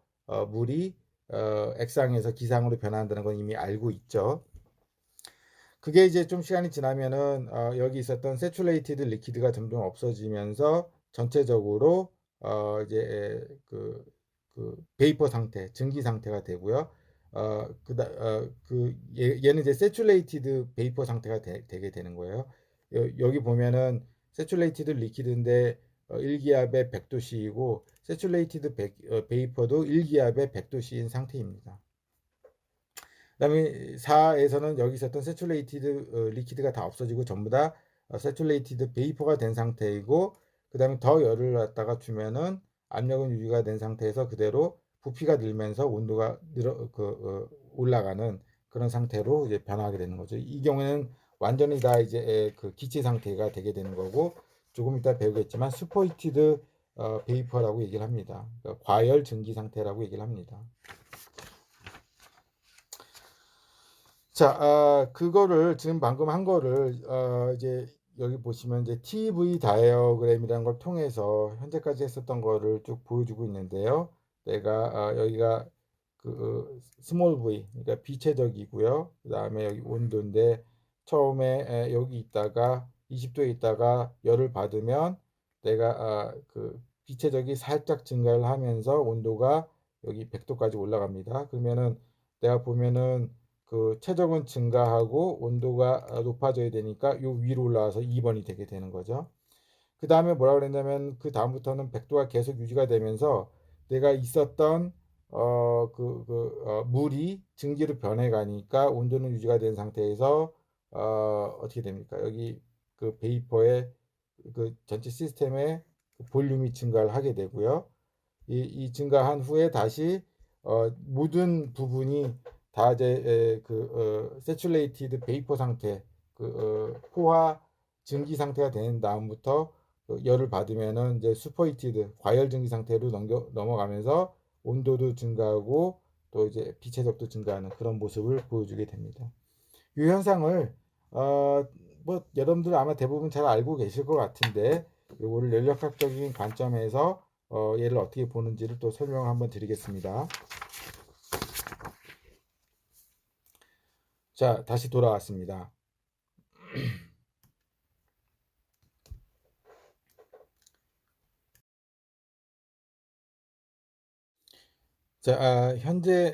물이 액상에서 기상으로 변한다는 건 이미 알고 있죠. 그게 이제 좀 시간이 지나면은 여기 있었던 세츄레이티드 리퀴드가 점점 없어지면서 전체적으로 이제 그 베이퍼 상태, 증기 상태가 되고요. 얘는 이제 세츄레이티드 베이퍼 상태가 되게 되는 거예요. 여기 보면은 세츄레이티드 리퀴드인데 1기압에 100도씨이고 세츄레이티드 베이퍼도 1기압에 100도씨인 상태입니다. 그다음에 4에서는 여기 있었던 세츄레이티드 리퀴드가 다 없어지고 전부 다 세츄레이티드 베이퍼가 된 상태이고 그다음에 더 열을 갖다가 주면은 압력은 유지가 된 상태에서 그대로 부피가 늘면서 온도가 올라가는 그런 상태로 이제 변화하게 되는 거죠. 이 경우에는 완전히 다 이제 그 기체 상태가 되게 되는 거고 조금 이따 배우겠지만 슈퍼히티드 베이퍼라고 얘기를 합니다. 그러니까 과열 증기 상태라고 얘기를 합니다. 자, 그거를 지금 방금 한 거를 이제 여기 보시면 이제 TV 다이어그램이라는 걸 통해서 현재까지 했었던 거를 쭉 보여주고 있는데요. 내가 여기가 그 스몰 v, 그러니까 비체적이고요. 그 다음에 여기 온도인데 처음에 여기 있다가 20도에 있다가 열을 받으면 내가 그 비체적이 살짝 증가를 하면서 온도가 여기 100도까지 올라갑니다. 그러면은 내가 보면은 그 최적은 증가하고 온도가 높아져야 되니까 요 위로 올라와서 2번이 되게 되는 거죠. 그 다음에 뭐라 그랬냐면 그 다음부터는 100도가 계속 유지가 되면서 내가 있었던 물이 증기로 변해가니까 온도는 유지가 된 상태에서 어떻게 됩니까? 여기 그 베이퍼의 그 전체 시스템의 볼륨이 증가를 하게 되고요. 이 증가한 후에 다시 모든 부분이 다 이제 세츄레이티드 베이퍼 상태, 포화 증기 상태가 된 다음부터 열을 받으면은 이제 슈퍼히티드 과열 증기 상태로 넘어가면서 온도도 증가하고 또 이제 비체적도 증가하는 그런 모습을 보여주게 됩니다. 이 현상을 어, 뭐 여러분들 아마 대부분 잘 알고 계실 것 같은데 요거를 연력학적인 관점에서 얘를 어떻게 보는지를 또 설명을 한번 드리겠습니다. 자, 다시 돌아왔습니다. 자, 현재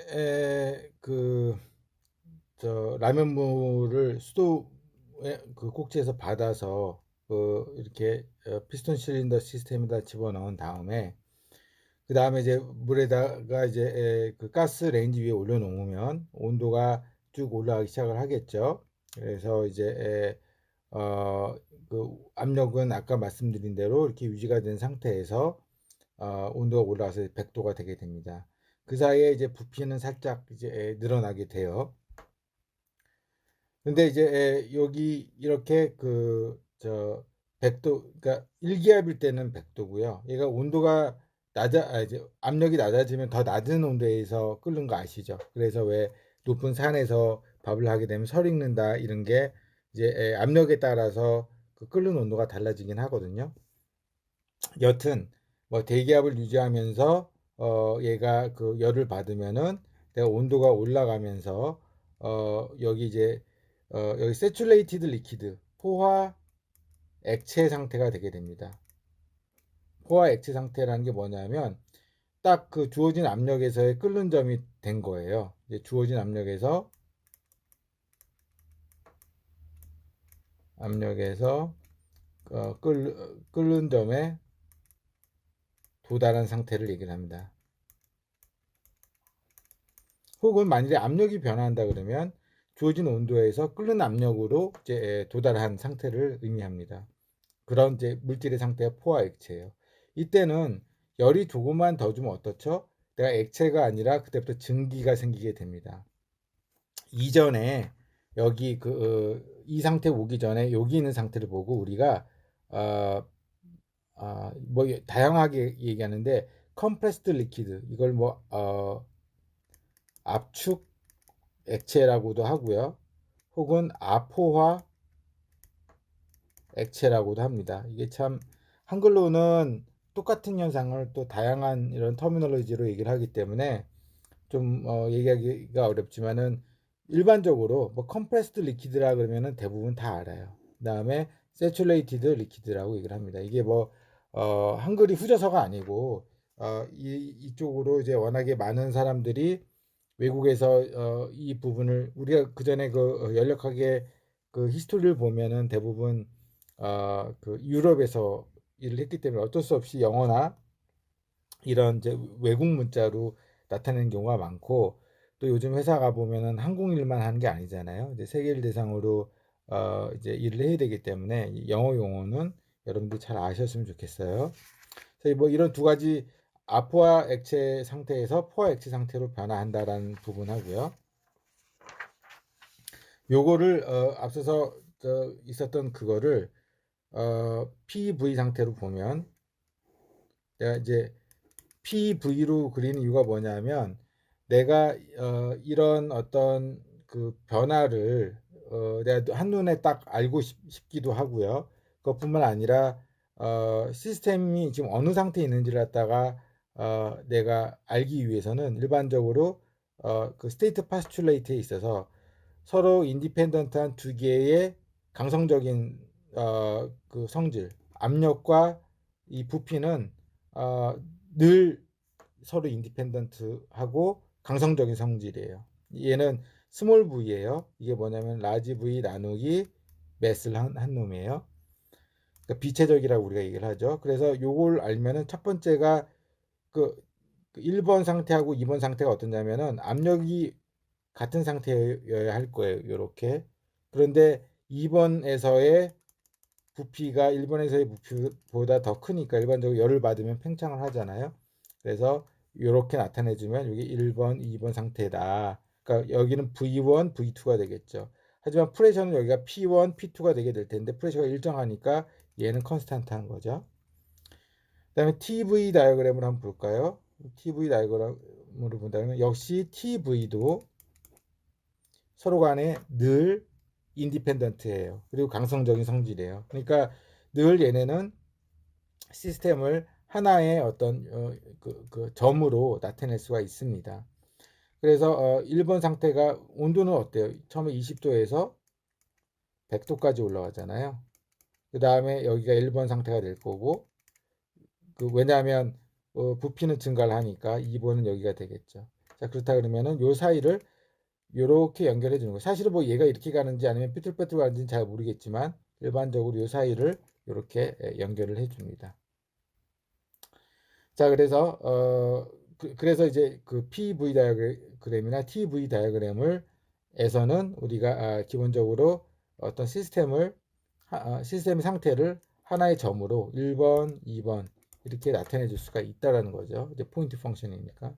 저 라면물을 수도에 그 꼭지에서 받아서 이렇게 피스톤 실린더 시스템에다 집어넣은 다음에 그 다음에 이제 물에다가 이제 그 가스 레인지 위에 올려놓으면 온도가 쭉 올라가기 시작을 하겠죠. 그래서 이제 그 압력은 아까 말씀드린 대로 이렇게 유지가 된 상태에서 온도가 올라가서 100도가 되게 됩니다. 그 사이에 이제 부피는 살짝 이제 늘어나게 돼요. 근데 이제 여기 이렇게 저 100도, 그러니까 1기압일 때는 100도고요. 얘가 온도가 이제 압력이 낮아지면 더 낮은 온도에서 끓는 거 아시죠? 그래서 왜 높은 산에서 밥을 하게 되면 설 익는다 이런 게 이제 압력에 따라서 그 끓는 온도가 달라지긴 하거든요. 여튼 뭐 대기압을 유지하면서 얘가 그 열을 받으면은 내가 온도가 올라가면서 여기 이제 여기 세츄레이티드 리퀴드 포화 액체 상태가 되게 됩니다. 포화 액체 상태라는 게 뭐냐면 딱 그 주어진 압력에서의 끓는 점이 된 거예요. 이제 주어진 압력에서 끓는 점에 도달한 상태를 얘기를 합니다. 혹은 만일에 압력이 변화한다 그러면 주어진 온도에서 끓는 압력으로 이제 도달한 상태를 의미합니다. 그런 이제 물질의 상태가 포화 액체예요. 이때는 열이 조금만 더 주면 어떻죠? 내가 액체가 아니라 그때부터 증기가 생기게 됩니다. 이전에 여기 이 상태 오기 전에 여기 있는 상태를 보고 우리가 뭐 다양하게 얘기하는데 컴프레스드 리퀴드 이걸 뭐 압축 액체라고도 하고요. 혹은 아포화 액체라고도 합니다. 이게 참 한글로는 똑같은 현상을 또 다양한 이런 터미널로지로 얘기를 하기 때문에 좀 얘기하기가 어렵지만은 일반적으로 뭐 컴프레스드 리퀴드라 그러면은 대부분 다 알아요. 그다음에 세츄레이티드 리퀴드라고 얘기를 합니다. 이게 뭐 한글이 후져서가 아니고 이쪽으로 이제 워낙에 많은 사람들이 외국에서 이 부분을 우리가 그 전에 연력학의 그 히스토리를 보면은 대부분 그 유럽에서 일을 했기 때문에 어쩔 수 없이 영어나 이런 이제 외국 문자로 나타내는 경우가 많고 또 요즘 회사 가 보면은 한국 일만 하는 게 아니잖아요. 이제 세계 일 대상으로 이제 일을 해야 되기 때문에 영어 용어는 여러분들 잘 아셨으면 좋겠어요. 그래서 뭐 이런 두 가지 아포화 액체 상태에서 포화 액체 상태로 변화한다라는 부분 하고요. 요거를 앞서서 있었던 그거를 PV 상태로 보면 내가 이제 PV로 그리는 이유가 뭐냐면 내가 이런 어떤 그 변화를 내가 한눈에 딱 알고 싶기도 하고요. 그것뿐만 아니라 시스템이 지금 어느 상태에 있는지를 갖다가 내가 알기 위해서는 일반적으로 그 스테이트 파스출레이트에 있어서 서로 인디펜던트한 두 개의 강성적인 그 성질, 압력과 이 부피는 늘 서로 인디펜던트하고 강성적인 성질이에요. 얘는 스몰 V예요. 이게 뭐냐면 라지 V 나누기 매스를 한 놈이에요. 그러니까 비체적이라고 우리가 얘기를 하죠. 그래서 요걸 알면은 첫 번째가 그 1번 상태하고 2번 상태가 어떠냐면은 압력이 같은 상태여야 할 거예요. 이렇게. 그런데 2번에서의 부피가 1번에서의 부피보다 더 크니까 일반적으로 열을 받으면 팽창을 하잖아요. 그래서 이렇게 나타내주면 이게 1번, 2번 상태다. 그러니까 여기는 V1, V2가 되겠죠. 하지만 프레셔는 여기가 P1, P2가 되게 될 텐데 프레셔가 일정하니까 얘는 컨스탄트한 거죠. 그다음에 TV 다이어그램을 한번 볼까요? TV 다이어그램으로 본다면 역시 TV도 서로 간에 늘 인디펜던트예요. 그리고 강성적인 성질이에요. 그러니까 늘 얘네는 시스템을 하나의 어떤 그 점으로 나타낼 수가 있습니다. 그래서 1번 상태가 온도는 어때요? 처음에 20도에서 100도까지 올라가잖아요. 그 다음에 여기가 1번 상태가 될 거고 왜냐하면 부피는 증가를 하니까 2번은 여기가 되겠죠. 자 그렇다 그러면은 요 사이를 요렇게 연결해 주는 거예요. 사실은 뭐 얘가 이렇게 가는지 아니면 삐뚤빼뚤 가는지는 잘 모르겠지만 일반적으로 요 사이를 이렇게 연결을 해 줍니다. 자, 그래서 그래서 이제 그 PV 다이어그램이나 TV 다이어그램을 에서는 우리가 기본적으로 어떤 시스템의 상태를 하나의 점으로 1번, 2번 이렇게 나타내 줄 수가 있다라는 거죠. 이제 포인트 펑션이니까.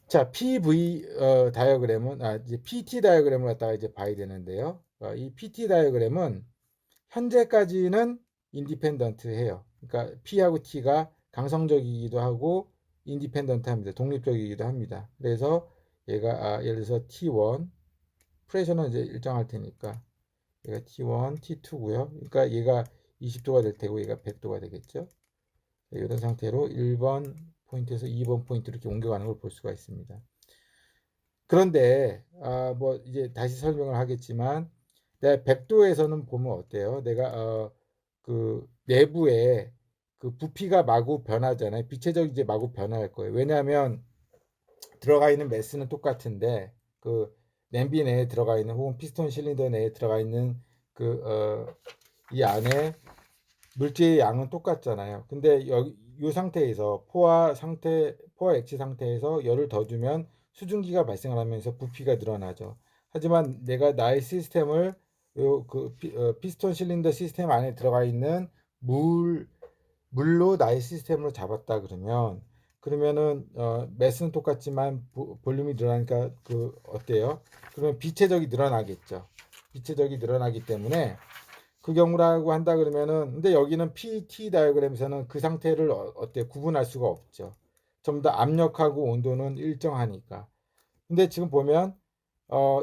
자, PV 다이어그램은 이제 PT 다이어그램을 갖다가 이제 봐야 되는데요. 이 PT 다이어그램은 현재까지는 인디펜던트해요. 그러니까 P하고 T가 강성적이기도 하고 인디펜던트합니다. 독립적이기도 합니다. 그래서 얘가 예를 들어서 T1 프레셔는 이제 일정할 테니까 얘가 T1, T2고요. 그러니까 얘가 20도가 될 테고 얘가 100도가 되겠죠. 이런 상태로 1번 포인트에서 2번 포인트 이렇게 옮겨가는 걸 볼 수가 있습니다. 그런데 뭐 이제 다시 설명을 하겠지만 내가 100도에서는 보면 어때요? 내가 그 내부에 그 부피가 마구 변하잖아요. 빛체적이 이제 마구 변화할 거예요. 왜냐하면 들어가 있는 매스는 똑같은데 그 냄비 내에 들어가 있는 혹은 피스톤 실린더 내에 들어가 있는 그 이 안에 물질의 양은 똑같잖아요. 근데 여기 이 상태에서 포화 액체 상태에서 열을 더 주면 수증기가 발생을 하면서 부피가 늘어나죠. 하지만 내가 나의 시스템을 피스톤 실린더 시스템 안에 들어가 있는 물로 나의 시스템으로 잡았다 그러면은 매스는 똑같지만 볼륨이 늘어나니까 그 어때요? 그러면 비체적이 늘어나겠죠. 비체적이 늘어나기 때문에 그 경우라고 한다 그러면은 근데 여기는 PT 다이어그램에서는 그 상태를 어때 구분할 수가 없죠. 좀 더 압력하고 온도는 일정하니까. 근데 지금 보면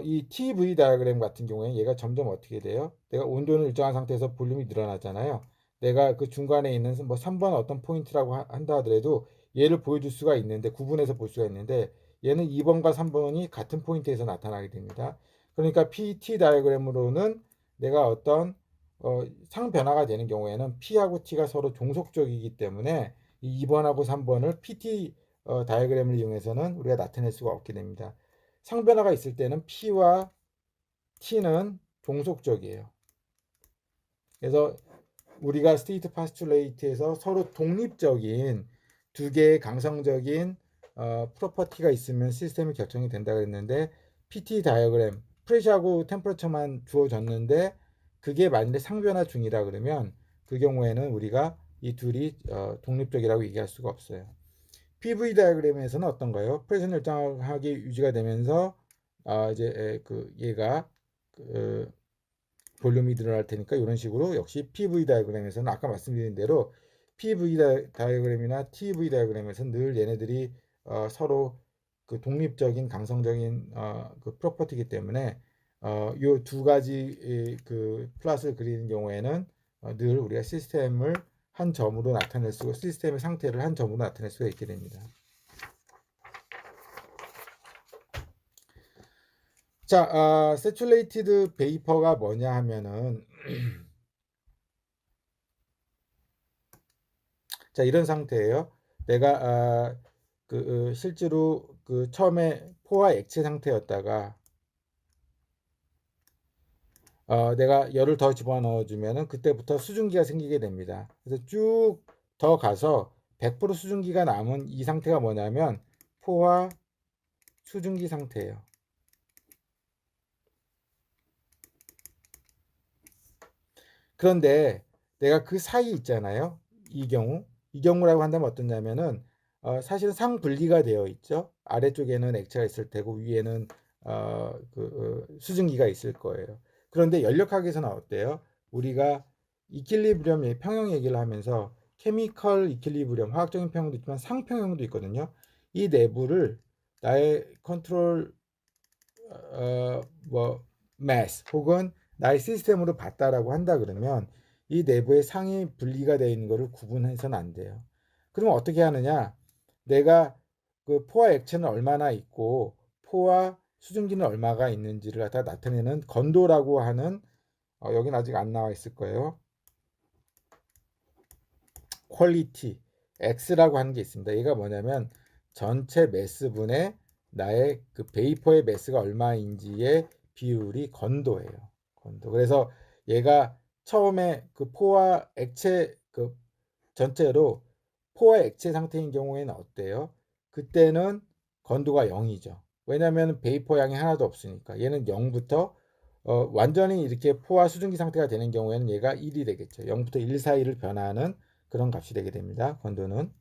이 TV 다이어그램 같은 경우에 얘가 점점 어떻게 돼요? 내가 온도는 일정한 상태에서 볼륨이 늘어나잖아요. 내가 그 중간에 있는 뭐 3번 어떤 포인트라고 한다 하더라도 얘를 보여줄 수가 있는데 구분해서 볼 수가 있는데 얘는 2번과 3번이 같은 포인트에서 나타나게 됩니다. 그러니까 PT 다이어그램으로는 내가 어떤 상변화가 되는 경우에는 P하고 T가 서로 종속적이기 때문에 이 2번하고 3번을 PT 다이어그램을 이용해서는 우리가 나타낼 수가 없게 됩니다. 상변화가 있을 때는 P와 T는 종속적이에요. 그래서 우리가 스테이트 파스툴레이트에서 서로 독립적인 두 개의 강성적인 프로퍼티가 있으면 시스템이 결정이 된다 그랬는데 PT 다이어그램 프레셔하고 템퍼러처만 주어졌는데 그게 만약에 상변화 중이라 그러면 그 경우에는 우리가 이 둘이 독립적이라고 얘기할 수가 없어요. PV 다이어그램에서는 어떤가요? 프레셔는 일정하게 유지가 되면서 이제 그 얘가 그 볼륨이 늘어날 테니까 이런 식으로 역시 PV 다이어그램에서는 아까 말씀드린 대로 PV 다이어그램이나 TV 다이어그램에서는 늘 얘네들이 서로 그 독립적인 강성적인 그 프로퍼티이기 때문에 이 두 가지 그 플롯을 그리는 경우에는 늘 우리가 시스템을 한 점으로 나타낼 수고 시스템의 상태를 한 점으로 나타낼 수가 있게 됩니다. 자, 세츄레이티드 베이퍼가 뭐냐 하면은 자, 이런 상태예요. 내가 실제로 그 처음에 포화 액체 상태였다가 내가 열을 더 집어넣어 주면은 그때부터 수증기가 생기게 됩니다. 그래서 쭉 더 가서 100% 수증기가 남은 이 상태가 뭐냐면 포화 수증기 상태예요. 그런데 내가 그 사이 있잖아요. 이 경우라고 한다면 어떠냐면은 사실은 상분리가 되어 있죠. 아래쪽에는 액체가 있을 테고 위에는 수증기가 있을 거예요. 그런데 연력학에서는 어때요? 우리가 이퀄리브리엄 평형 얘기를 하면서 케미컬 이퀄리브리엄 화학적인 평형도 있지만 상평형도 있거든요. 이 내부를 나의 컨트롤 뭐 매스 혹은 나의 시스템으로 봤다라고 한다 그러면 이 내부의 상이 분리가 되어 있는 것을 구분해서는 안 돼요. 그러면 어떻게 하느냐? 내가 그 포화 액체는 얼마나 있고 포화 수증기는 얼마가 있는지를 갖다 나타내는 건도라고 하는 여기는 아직 안 나와 있을 거예요. 퀄리티 X라고 하는 게 있습니다. 얘가 뭐냐면 전체 매스분의 나의 그 베이퍼의 매스가 얼마인지의 비율이 건도예요. 건도. 그래서 얘가 처음에 그 포와 액체 그 전체로 포와 액체 상태인 경우에는 어때요? 그때는 건도가 0이죠. 왜냐하면 베이퍼 양이 하나도 없으니까. 얘는 0부터 완전히 이렇게 포화 수증기 상태가 되는 경우에는 얘가 1이 되겠죠. 0부터 1 사이를 변하는 그런 값이 되게 됩니다. 건도는.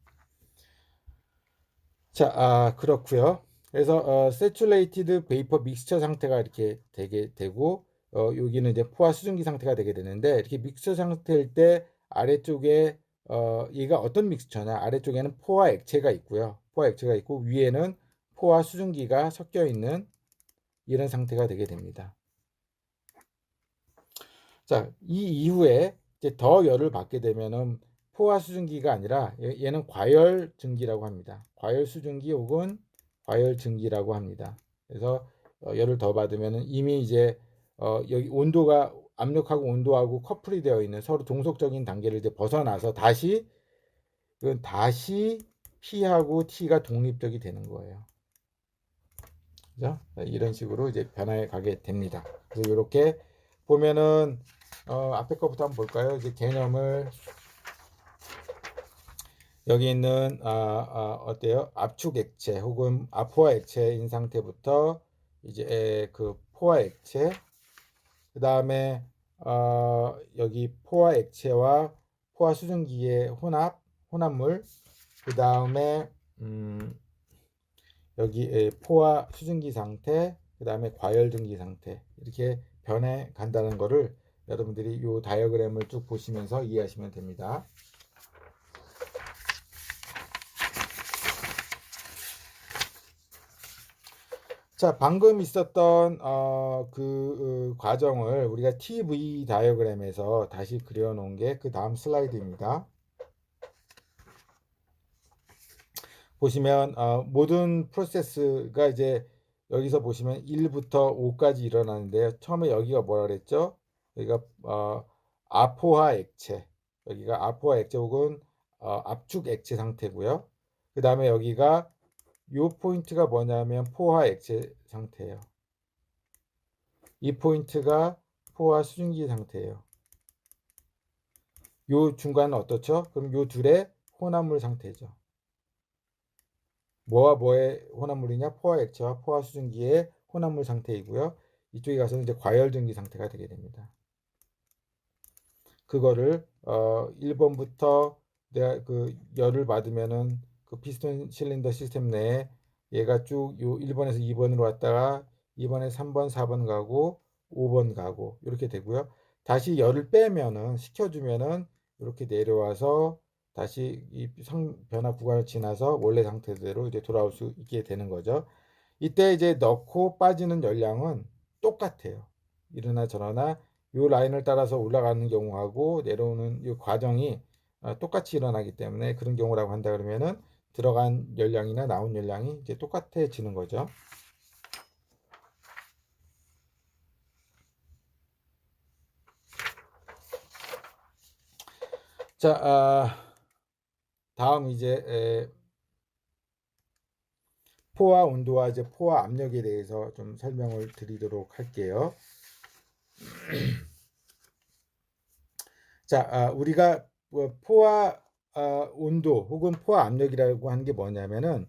자, 그렇고요. 그래서 saturated vapor mixture 상태가 이렇게 되게 되고 여기는 이제 포화 수증기 상태가 되게 되는데 이렇게 믹스처 상태일 때 아래쪽에 얘가 어떤 믹스처냐? 아래쪽에는 포화 액체가 있고요. 포화 액체가 있고 위에는 포화 수증기가 섞여 있는 이런 상태가 되게 됩니다. 자, 이 이후에 이제 더 열을 받게 되면은 포화 수증기가 아니라 얘는 과열 증기라고 합니다. 과열 수증기 혹은 과열 증기라고 합니다. 그래서 열을 더 받으면은 이미 이제 여기 온도가 압력하고 온도하고 커플이 되어 있는 서로 동속적인 단계를 이제 벗어나서 다시 이건 다시 P하고 T가 독립적이 되는 거예요. 그죠? 이런 식으로 이제 변화해 가게 됩니다. 그래서 이렇게 보면은 앞에 거부터 한번 볼까요? 이제 개념을 여기 있는 어때요? 압축 액체 혹은 아포화 액체인 상태부터 이제 그 포화 액체, 그 다음에 여기 포화 액체와 포화 수증기의 혼합물, 그 다음에 여기 포화 수증기 상태, 그 다음에 과열 증기 상태 이렇게 변해 간다는 거를 여러분들이 이 다이어그램을 쭉 보시면서 이해하시면 됩니다. 자, 방금 있었던 그 과정을 우리가 TV 다이어그램에서 다시 그려놓은 게 그 다음 슬라이드입니다. 보시면 모든 프로세스가 이제 여기서 보시면 1부터 5까지 일어나는데요. 처음에 여기가 뭐라 그랬죠? 여기가 아포화 액체, 여기가 아포화 액체 혹은 압축 액체 상태고요. 그 다음에 여기가 요 포인트가 뭐냐면 포화 액체 상태예요. 이 포인트가 포화 수증기 상태예요. 요 중간은 어떻죠? 그럼 요 둘의 혼합물 상태죠. 뭐와 뭐의 혼합물이냐? 포화 액체와 포화 수증기의 혼합물 상태이고요. 이쪽에 가서는 이제 과열 증기 상태가 되게 됩니다. 그거를 1번부터 내가 그 열을 받으면은 그 피스톤 실린더 시스템 내에 얘가 쭉 요 1번에서 2번으로 왔다가 2번에 3번, 4번 가고 5번 가고 이렇게 되고요. 다시 열을 빼면은 식혀주면은 이렇게 내려와서 다시 이 변화 구간을 지나서 원래 상태대로 이제 돌아올 수 있게 되는 거죠. 이때 이제 넣고 빠지는 열량은 똑같아요. 이러나 저러나 요 라인을 따라서 올라가는 경우하고 내려오는 이 과정이 똑같이 일어나기 때문에 그런 경우라고 한다 그러면은 들어간 열량이나 나온 열량이 이제 똑같아지는 거죠. 자, 다음 이제 포화 온도와 이제 포화 압력에 대해서 좀 설명을 드리도록 할게요. 자, 우리가 포화 온도 혹은 포화 압력이라고 하는 게 뭐냐면은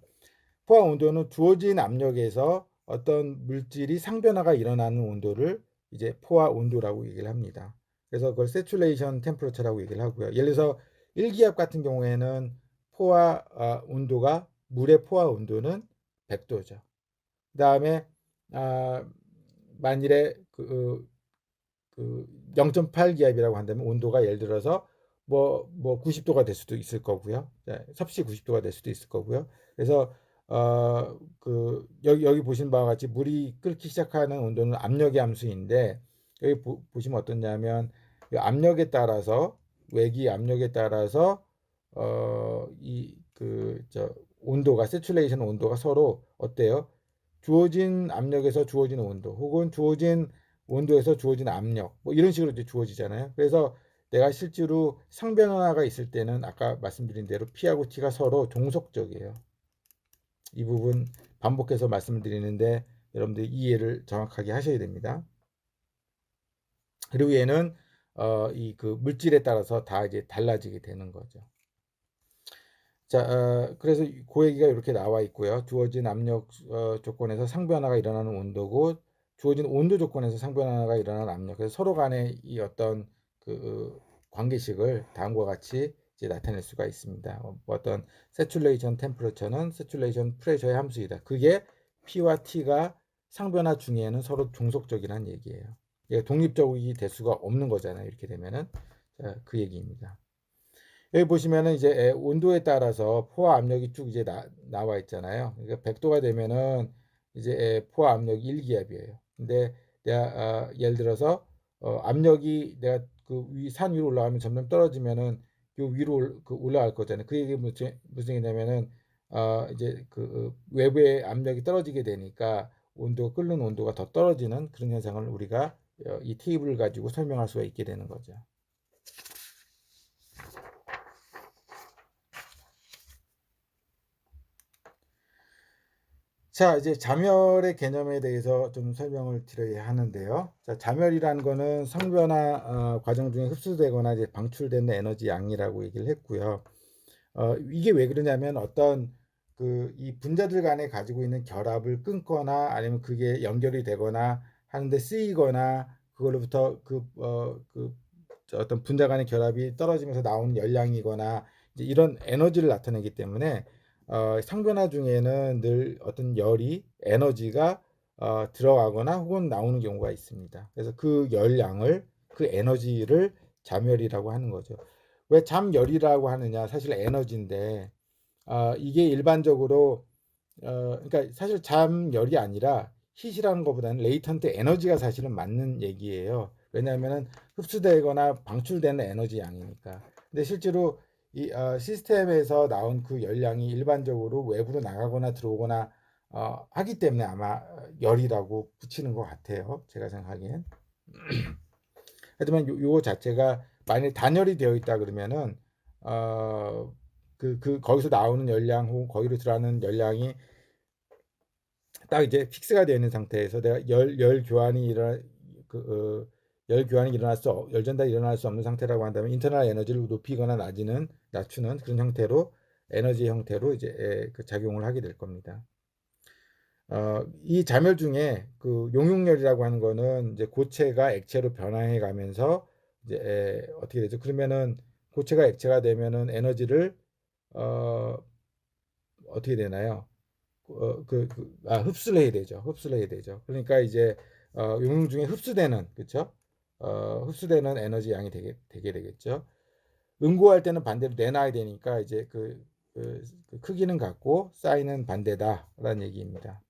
포화 온도는 주어진 압력에서 어떤 물질이 상변화가 일어나는 온도를 이제 포화 온도라고 얘기를 합니다. 그래서 그걸 세츄레이션 템퍼러처라고 얘기를 하고요. 예를 들어서 일기압 같은 경우에는 포화 온도가 물의 포화 온도는 100도죠. 그다음에 만일에 그 0.8 기압이라고 한다면 온도가 예를 들어서 뭐 90도가 될 수도 있을 거고요. 섭씨 90도가 될 수도 있을 거고요. 그래서 그 여기 보신 바와 같이 물이 끓기 시작하는 온도는 압력의 함수인데 여기 보시면 어떠냐면 압력에 따라서 외기 압력에 따라서 이 그 저 온도가 세츄레이션 온도가 서로 어때요? 주어진 압력에서 주어진 온도 혹은 주어진 온도에서 주어진 압력 뭐 이런 식으로 이제 주어지잖아요. 그래서 내가 실제로 상변화가 있을 때는 아까 말씀드린 대로 P하고 T가 서로 종속적이에요. 이 부분 반복해서 말씀을 드리는데 여러분들이 이해를 정확하게 하셔야 됩니다. 그리고 얘는 이 그 물질에 따라서 다 이제 달라지게 되는 거죠. 자, 그래서 그 얘기가 이렇게 나와 있고요. 주어진 압력 조건에서 상변화가 일어나는 온도고, 주어진 온도 조건에서 상변화가 일어나는 압력. 그래서 서로 간의 이 어떤 그 관계식을 다음과 같이 이제 나타낼 수가 있습니다. 어떤 세츄레이션 템퍼러처는 세츄레이션 프레셔의 함수이다. 그게 P와 T가 상변화 중에는 서로 종속적이라는 얘기예요. 이게 독립적이 될 수가 없는 거잖아요. 이렇게 되면은. 자, 그 얘기입니다. 여기 보시면은 이제 온도에 따라서 포화 압력이 쭉 이제 나와 있잖아요. 그러니까 100도가 되면은 이제 포화 압력이 1기압이에요. 근데 내가 예를 들어서 압력이 내가 그 산 위로 올라가면 점점 떨어지면은 요 위로 올라갈 거잖아요. 그 얘기 무슨 얘기냐면은 이제 그 외부의 압력이 떨어지게 되니까 온도 끓는 온도가 더 떨어지는 그런 현상을 우리가 이 테이블을 가지고 설명할 수가 있게 되는 거죠. 자, 이제 자멸의 개념에 대해서 좀 설명을 드려야 하는데요. 자, 자멸이라는 거는 상변화 과정 중에 흡수되거나 이제 방출되는 에너지 양이라고 얘기를 했고요. 이게 왜 그러냐면 어떤 그 이 분자들 간에 가지고 있는 결합을 끊거나 아니면 그게 연결이 되거나 하는데 쓰이거나 그걸로부터 어떤 분자 간의 결합이 떨어지면서 나오는 열량이거나 이제 이런 에너지를 나타내기 때문에 상변화 중에는 늘 어떤 열이 에너지가 들어가거나 혹은 나오는 경우가 있습니다. 그래서 그 열량을 그 에너지를 잠열이라고 하는 거죠. 왜 잠열이라고 하느냐? 사실 에너지인데 이게 일반적으로 그러니까 사실 잠열이 아니라 힛이라는 것보다는 레이턴트 에너지가 사실은 맞는 얘기예요. 왜냐하면은 흡수되거나 방출되는 에너지 양이니까. 근데 실제로 이 시스템에서 나온 그 열량이 일반적으로 외부로 나가거나 들어오거나 하기 때문에 아마 열이라고 붙이는 것 같아요. 제가 생각하기엔. 하지만 요 자체가 만약 단열이 되어 있다 그러면은 거기서 나오는 열량 혹은 거기로 들어가는 열량이 딱 이제 픽스가 되어 있는 상태에서 내가 열 교환이 열 교환이 열 전달이 일어날 수 없는 상태라고 한다면 인터널 에너지를 높이거나 낮추는 그런 형태로 에너지 형태로 이제 그 작용을 하게 될 겁니다. 이 자멸 중에 그 용융열이라고 하는 거는 이제 고체가 액체로 변화해 가면서 이제 어떻게 되죠? 그러면은 고체가 액체가 되면은 에너지를 어, 어떻게 되나요? 흡수를 해야 되죠. 흡수를 해야 되죠. 그러니까 이제 용융 중에 흡수되는 그렇죠? 흡수되는 에너지 양이 되게 되겠죠. 응고할 때는 반대로 내놔야 되니까 이제 그 크기는 같고 사인은 반대다라는 얘기입니다.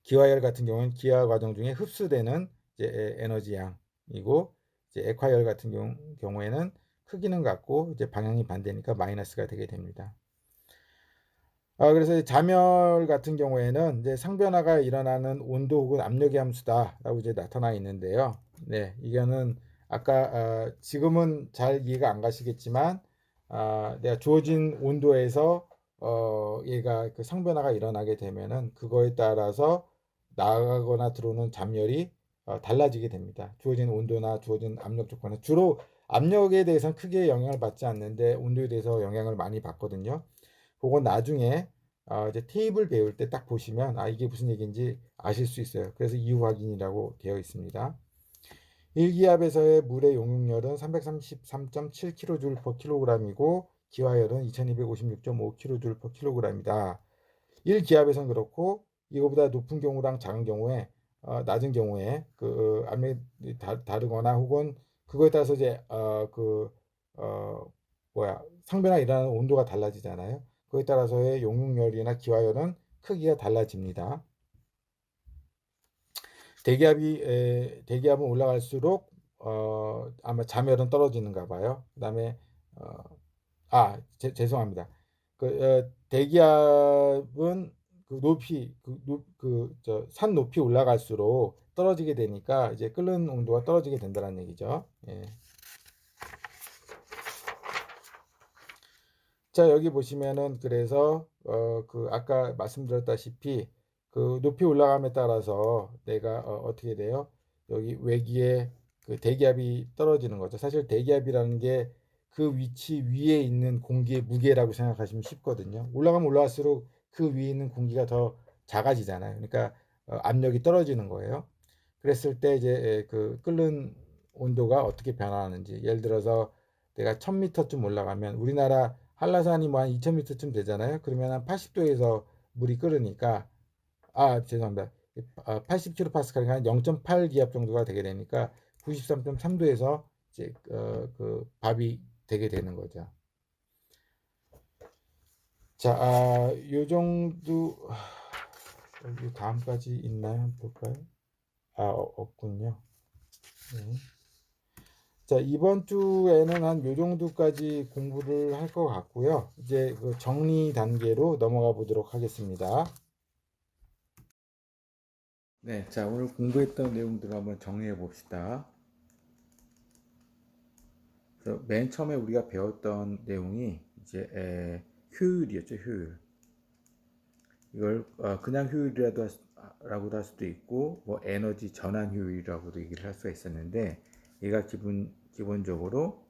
기화열 같은 경우는 기화 과정 중에 흡수되는 이제 에너지 양이고 이제 액화열 같은 경우에는 크기는 같고 이제 방향이 반대니까 마이너스가 되게 됩니다. 그래서 자멸 같은 경우에는 이제 상변화가 일어나는 온도 혹은 압력의 함수다라고 이제 나타나 있는데요. 네, 이거는 아까 지금은 잘 이해가 안 가시겠지만 내가 주어진 온도에서 얘가 그 상변화가 일어나게 되면은 그거에 따라서 나가거나 들어오는 잠열이 달라지게 됩니다. 주어진 온도나 주어진 압력 조건에 주로 압력에 대해서는 크게 영향을 받지 않는데 온도에 대해서 영향을 많이 받거든요. 그건 나중에 이제 테이블 배울 때 딱 보시면 이게 무슨 얘기인지 아실 수 있어요. 그래서 이유 확인이라고 되어 있습니다. 1기압에서의 물의 용융열은 333.7kJ/kg이고 기화열은 2256.5kJ/kg이다. 1기압에서는 그렇고 이거보다 높은 경우랑 작은 경우에 낮은 경우에 그 압력이 다르거나 혹은 그거에 따라서 이제 상변화 일어나는 온도가 달라지잖아요. 그에 따라서의 용융열이나 기화열은 크기가 달라집니다. 대기압은 올라갈수록 아마 잠열은 떨어지는가 봐요. 그다음에 죄송합니다. 대기압은 산 높이 올라갈수록 떨어지게 되니까 이제 끓는 온도가 떨어지게 된다는 얘기죠. 예. 자, 여기 보시면은 그래서 그 아까 말씀드렸다시피 그 높이 올라감에 따라서 내가 어떻게 돼요? 여기 외기에 그 대기압이 떨어지는 거죠. 사실 대기압이라는 게 그 위치 위에 있는 공기의 무게라고 생각하시면 쉽거든요. 올라가면 올라갈수록 그 위에 있는 공기가 더 작아지잖아요. 그러니까 압력이 떨어지는 거예요. 그랬을 때 이제 그 끓는 온도가 어떻게 변화하는지, 예를 들어서 내가 1000m쯤 올라가면 우리나라 한라산이 뭐 한 2000m쯤 되잖아요. 그러면 한 80도에서 물이 끓으니까, 죄송합니다. 80kPa니까 한 0.8 기압 정도가 되게 되니까 93.3도에서 이제 그 밥이 되게 되는 거죠. 자, 요 정도. 여기 다음까지 있나요? 한번 볼까요? 없군요. 네. 자, 이번 주에는 한 요 정도까지 공부를 할 것 같고요. 이제 그 정리 단계로 넘어가 보도록 하겠습니다. 네, 자, 오늘 공부했던 내용들을 한번 정리해 봅시다. 그래서 맨 처음에 우리가 배웠던 내용이 이제 효율이었죠, 효율. 이걸 그냥 효율이라도 라고도 할 수도 있고, 뭐 에너지 전환 효율이라고도 얘기를 할 수가 있었는데, 얘가 기본적으로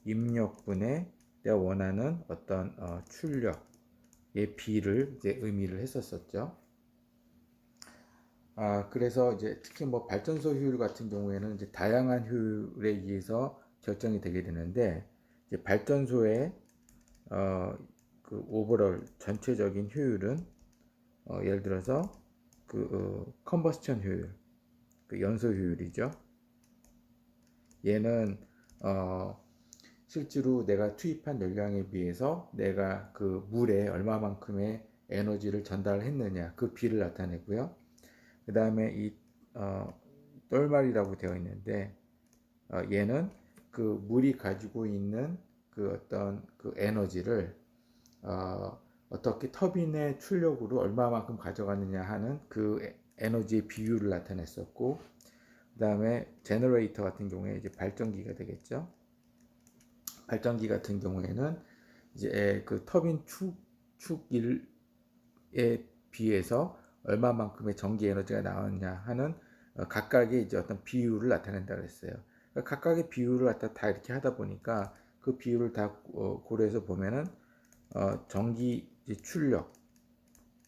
입력분에 내가 원하는 어떤 출력의 비를 이제 의미를 했었었죠. 그래서 이제 특히 뭐 발전소 효율 같은 경우에는 이제 다양한 효율에 의해서 결정이 되게 되는데, 이제 발전소의 그 오버롤 전체적인 효율은 예를 들어서 그 컨버스천 효율, 그 연소 효율이죠. 얘는 실제로 내가 투입한 열량에 비해서 내가 그 물에 얼마만큼의 에너지를 전달했느냐 그 비를 나타내고요. 그 다음에 이 똘말이라고 되어 있는데 얘는 그 물이 가지고 있는 그 어떤 그 에너지를 어떻게 터빈의 출력으로 얼마만큼 가져가느냐 하는 그 에너지의 비율을 나타냈었고, 그 다음에 제너레이터 같은 경우에 이제 발전기가 되겠죠. 발전기 같은 경우에는 이제 그 터빈 축일에 비해서 얼마만큼의 전기 에너지가 나왔냐 하는 각각의 이제 어떤 비율을 나타낸다 그랬어요. 그러니까 각각의 비율을 갖다 다 이렇게 하다 보니까 그 비율을 다 고려해서 보면은 전기 출력,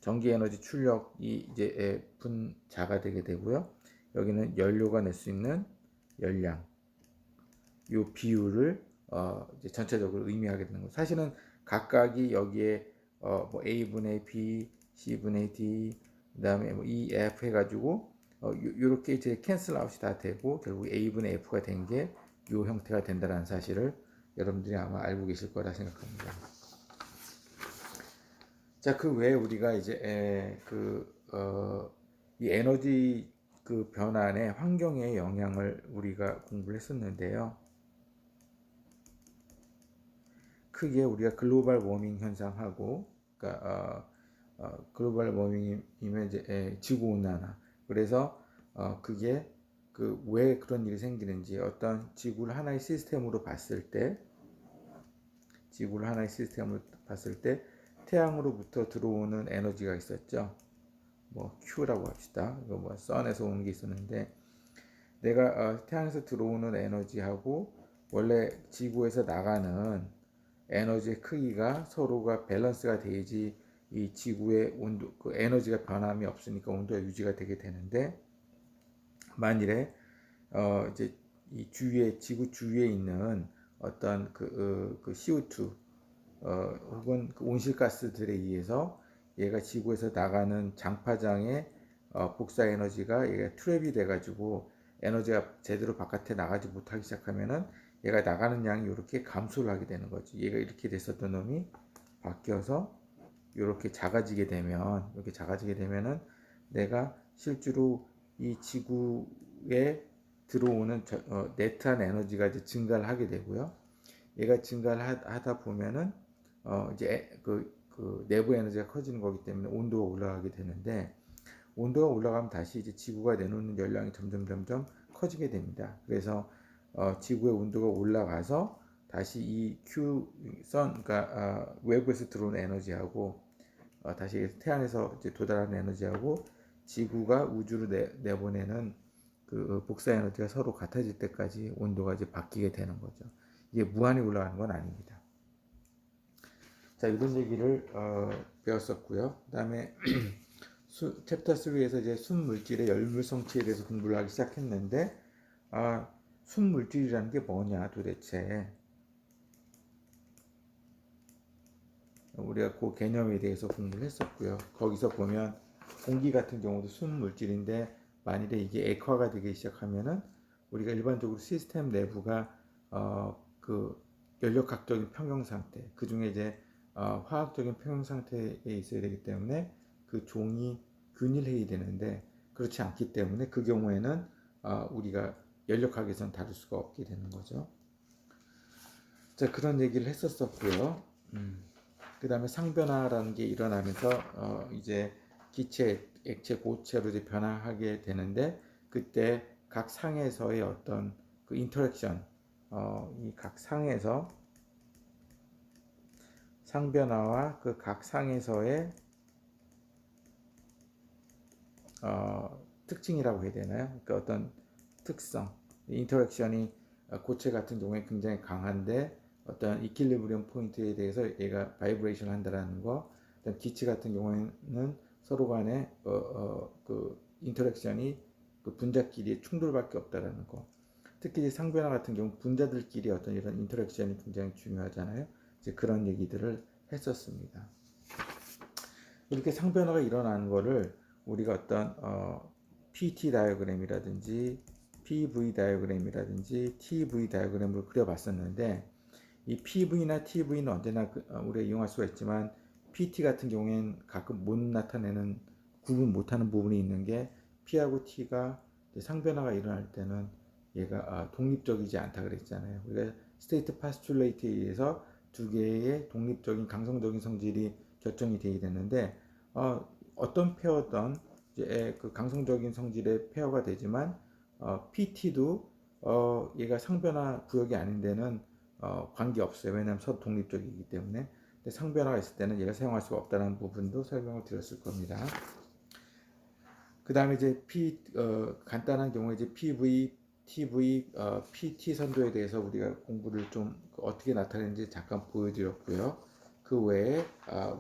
전기 에너지 출력이 이제 분자가 되게 되고요. 여기는 연료가 낼 수 있는 열량, 요 비율을 이제 전체적으로 의미하게 되는 거. 사실은 각각이 여기에 뭐 A분의 B, C분의 D, 그다음에 뭐 E, F 해가지고 요렇게 이제 캔슬 아웃이 다 되고 결국 A분의 F가 된 게 요 형태가 된다는 사실을 여러분들이 아마 알고 계실 거라 생각합니다. 자, 그 외에 우리가 이제 이 에너지 그 변환의 환경의 영향을 우리가 공부를 했었는데요. 크게 우리가 글로벌 워밍 현상하고, 그러니까 글로벌 워밍이면 이제 지구 온난화. 그래서 그게 그 왜 그런 일이 생기는지, 어떤 지구를 하나의 시스템으로 봤을 때, 태양으로부터 들어오는 에너지가 있었죠. 뭐 Q라고 합시다. 이거 뭐 선에서 오는 게 있었는데, 내가 태양에서 들어오는 에너지하고 원래 지구에서 나가는 에너지의 크기가 서로가 밸런스가 돼야지 이 지구의 온도, 그 에너지가 변함이 없으니까 온도가 유지가 되게 되는데, 만일에 이제 이 주위에, 지구 주위에 있는 어떤 그 CO2 혹은 그 온실가스들에 의해서 얘가 지구에서 나가는 장파장의 복사 에너지가 얘가 트랩이 돼가지고 에너지가 제대로 바깥에 나가지 못하기 시작하면은 얘가 나가는 양이 이렇게 감소를 하게 되는 거지. 얘가 이렇게 됐었던 놈이 바뀌어서 이렇게 작아지게 되면은 내가 실제로 이 지구에 들어오는 네트한 에너지가 이제 증가를 하게 되고요. 얘가 증가를 하다 보면은 이제 그 내부 에너지가 커지는 거기 때문에 온도가 올라가게 되는데, 온도가 올라가면 다시 이제 지구가 내놓는 열량이 점점 커지게 됩니다. 그래서 지구의 온도가 올라가서 다시 이 Q선, 그러니까 외부에서 들어온 에너지하고 다시 태양에서 이제 도달하는 에너지하고 지구가 우주로 내보내는 그 복사 에너지가 서로 같아질 때까지 온도가 이제 바뀌게 되는 거죠. 이게 무한히 올라가는 건 아닙니다. 자, 이런 얘기를 배웠었고요. 그다음에 챕터 3에서 이제 순물질의 열물성치에 대해서 공부를 하기 시작했는데, 순물질이라는 게 뭐냐 도대체. 우리가 그 개념에 대해서 공부를 했었고요. 거기서 보면 공기 같은 경우도 순물질인데 만일에 이게 액화가 되기 시작하면은 우리가 일반적으로 시스템 내부가 그 연력학적인 평형 상태, 그 중에 이제 화학적인 평형 상태에 있어야 되기 때문에 그 종이 균일해야 되는데 그렇지 않기 때문에 그 경우에는 우리가 연력학에서는 다룰 수가 없게 되는 거죠. 자, 그런 얘기를 했었었고요. 그 다음에 상변화라는 게 일어나면서 이제 기체, 액체, 고체로 이제 변화하게 되는데 그때 각 상에서의 어떤 그 인터랙션, 이 각 상에서 상변화와 그 각 상에서의 특징이라고 해야 되나요? 그러니까 어떤 특성, 인터랙션이 고체 같은 경우에 굉장히 강한데 어떤 이퀄리브리엄 포인트에 대해서 얘가 바이브레이션 한다라는 거, 기체 같은 경우에는 서로 간에 그 인터랙션이 그 분자끼리 충돌밖에 없다라는 거. 특히 이제 상변화 같은 경우 분자들끼리 어떤 이런 인터랙션이 굉장히 중요하잖아요. 이제 그런 얘기들을 했었습니다. 이렇게 상변화가 일어나는 거를 우리가 어떤 PT 다이어그램이라든지 PV 다이어그램이라든지 TV 다이어그램으로 그려봤었는데 이 PV나 TV는 언제나 우리가 이용할 수가 있지만 PT 같은 경우에는 가끔 못 나타내는 구분 못하는 부분이 있는 게 P하고 T가 상변화가 일어날 때는 얘가 독립적이지 않다 그랬잖아요. 우리가 스테이트 파스출레이트에 의해서 두 개의 독립적인 강성적인 성질이 결정이 되게 되는데 어떤 페어든 이제 그 강성적인 성질의 페어가 되지만 PT도 얘가 상변화 구역이 아닌 데는 관계 없어요. 왜냐하면 서로 독립적이기 때문에. 근데 상변화가 있을 때는 얘가 사용할 수가 없다는 부분도 설명을 드렸을 겁니다. 그 다음에 이제 간단한 경우에 이제 PV, TV, PT 선도에 대해서 우리가 공부를 좀 어떻게 나타내는지 잠깐 보여드렸고요. 그 외에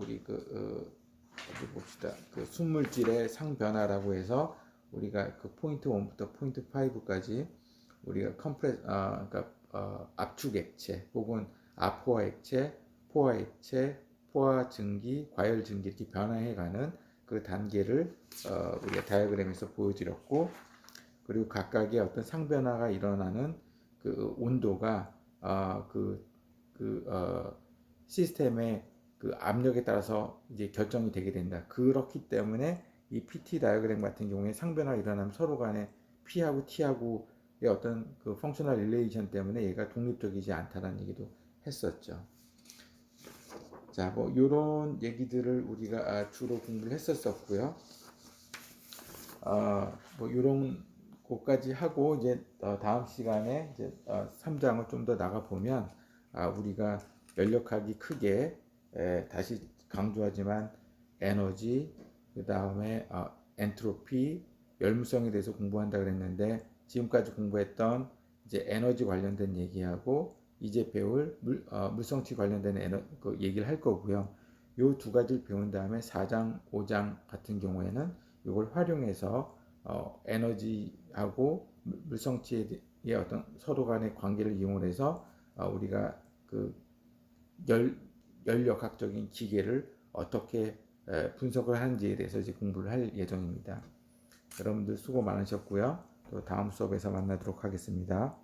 우리 어디 봅시다. 그 순물질의 상변화라고 해서 우리가 그 포인트 1부터 포인트 5까지 우리가 그러니까 압축 액체 혹은 아포화 액체, 포화 액체, 포화 증기, 과열 증기 이렇게 변화해가는 그 단계를 우리가 다이어그램에서 보여드렸고, 그리고 각각의 어떤 상변화가 일어나는 그 온도가 시스템의 그 압력에 따라서 이제 결정이 되게 된다. 그렇기 때문에 이 PT 다이어그램 같은 경우에 상변화가 일어나면 서로 간에 P하고 T하고의 어떤 그 펑셔널 릴레이션 때문에 얘가 독립적이지 않다는 얘기도 했었죠. 자, 뭐 이런 얘기들을 우리가 주로 공부를 했었었고요. 뭐 이런 것까지 하고 이제 다음 시간에 이제 3장을 좀 더 나가 보면 우리가 연력학이 크게 다시 강조하지만 에너지, 그 다음에 엔트로피, 열물성에 대해서 공부한다 그랬는데 지금까지 공부했던 이제 에너지 관련된 얘기하고 이제 배울 물성치 관련된 그 얘기를 할 거고요. 요 두 가지를 배운 다음에 4장, 5장 같은 경우에는 이걸 활용해서 에너지하고 물성치의 어떤 서로 간의 관계를 이용해서 우리가 그 열역학적인 기계를 어떻게 분석을 하는지에 대해서 이제 공부를 할 예정입니다. 여러분들 수고 많으셨고요. 또 다음 수업에서 만나도록 하겠습니다.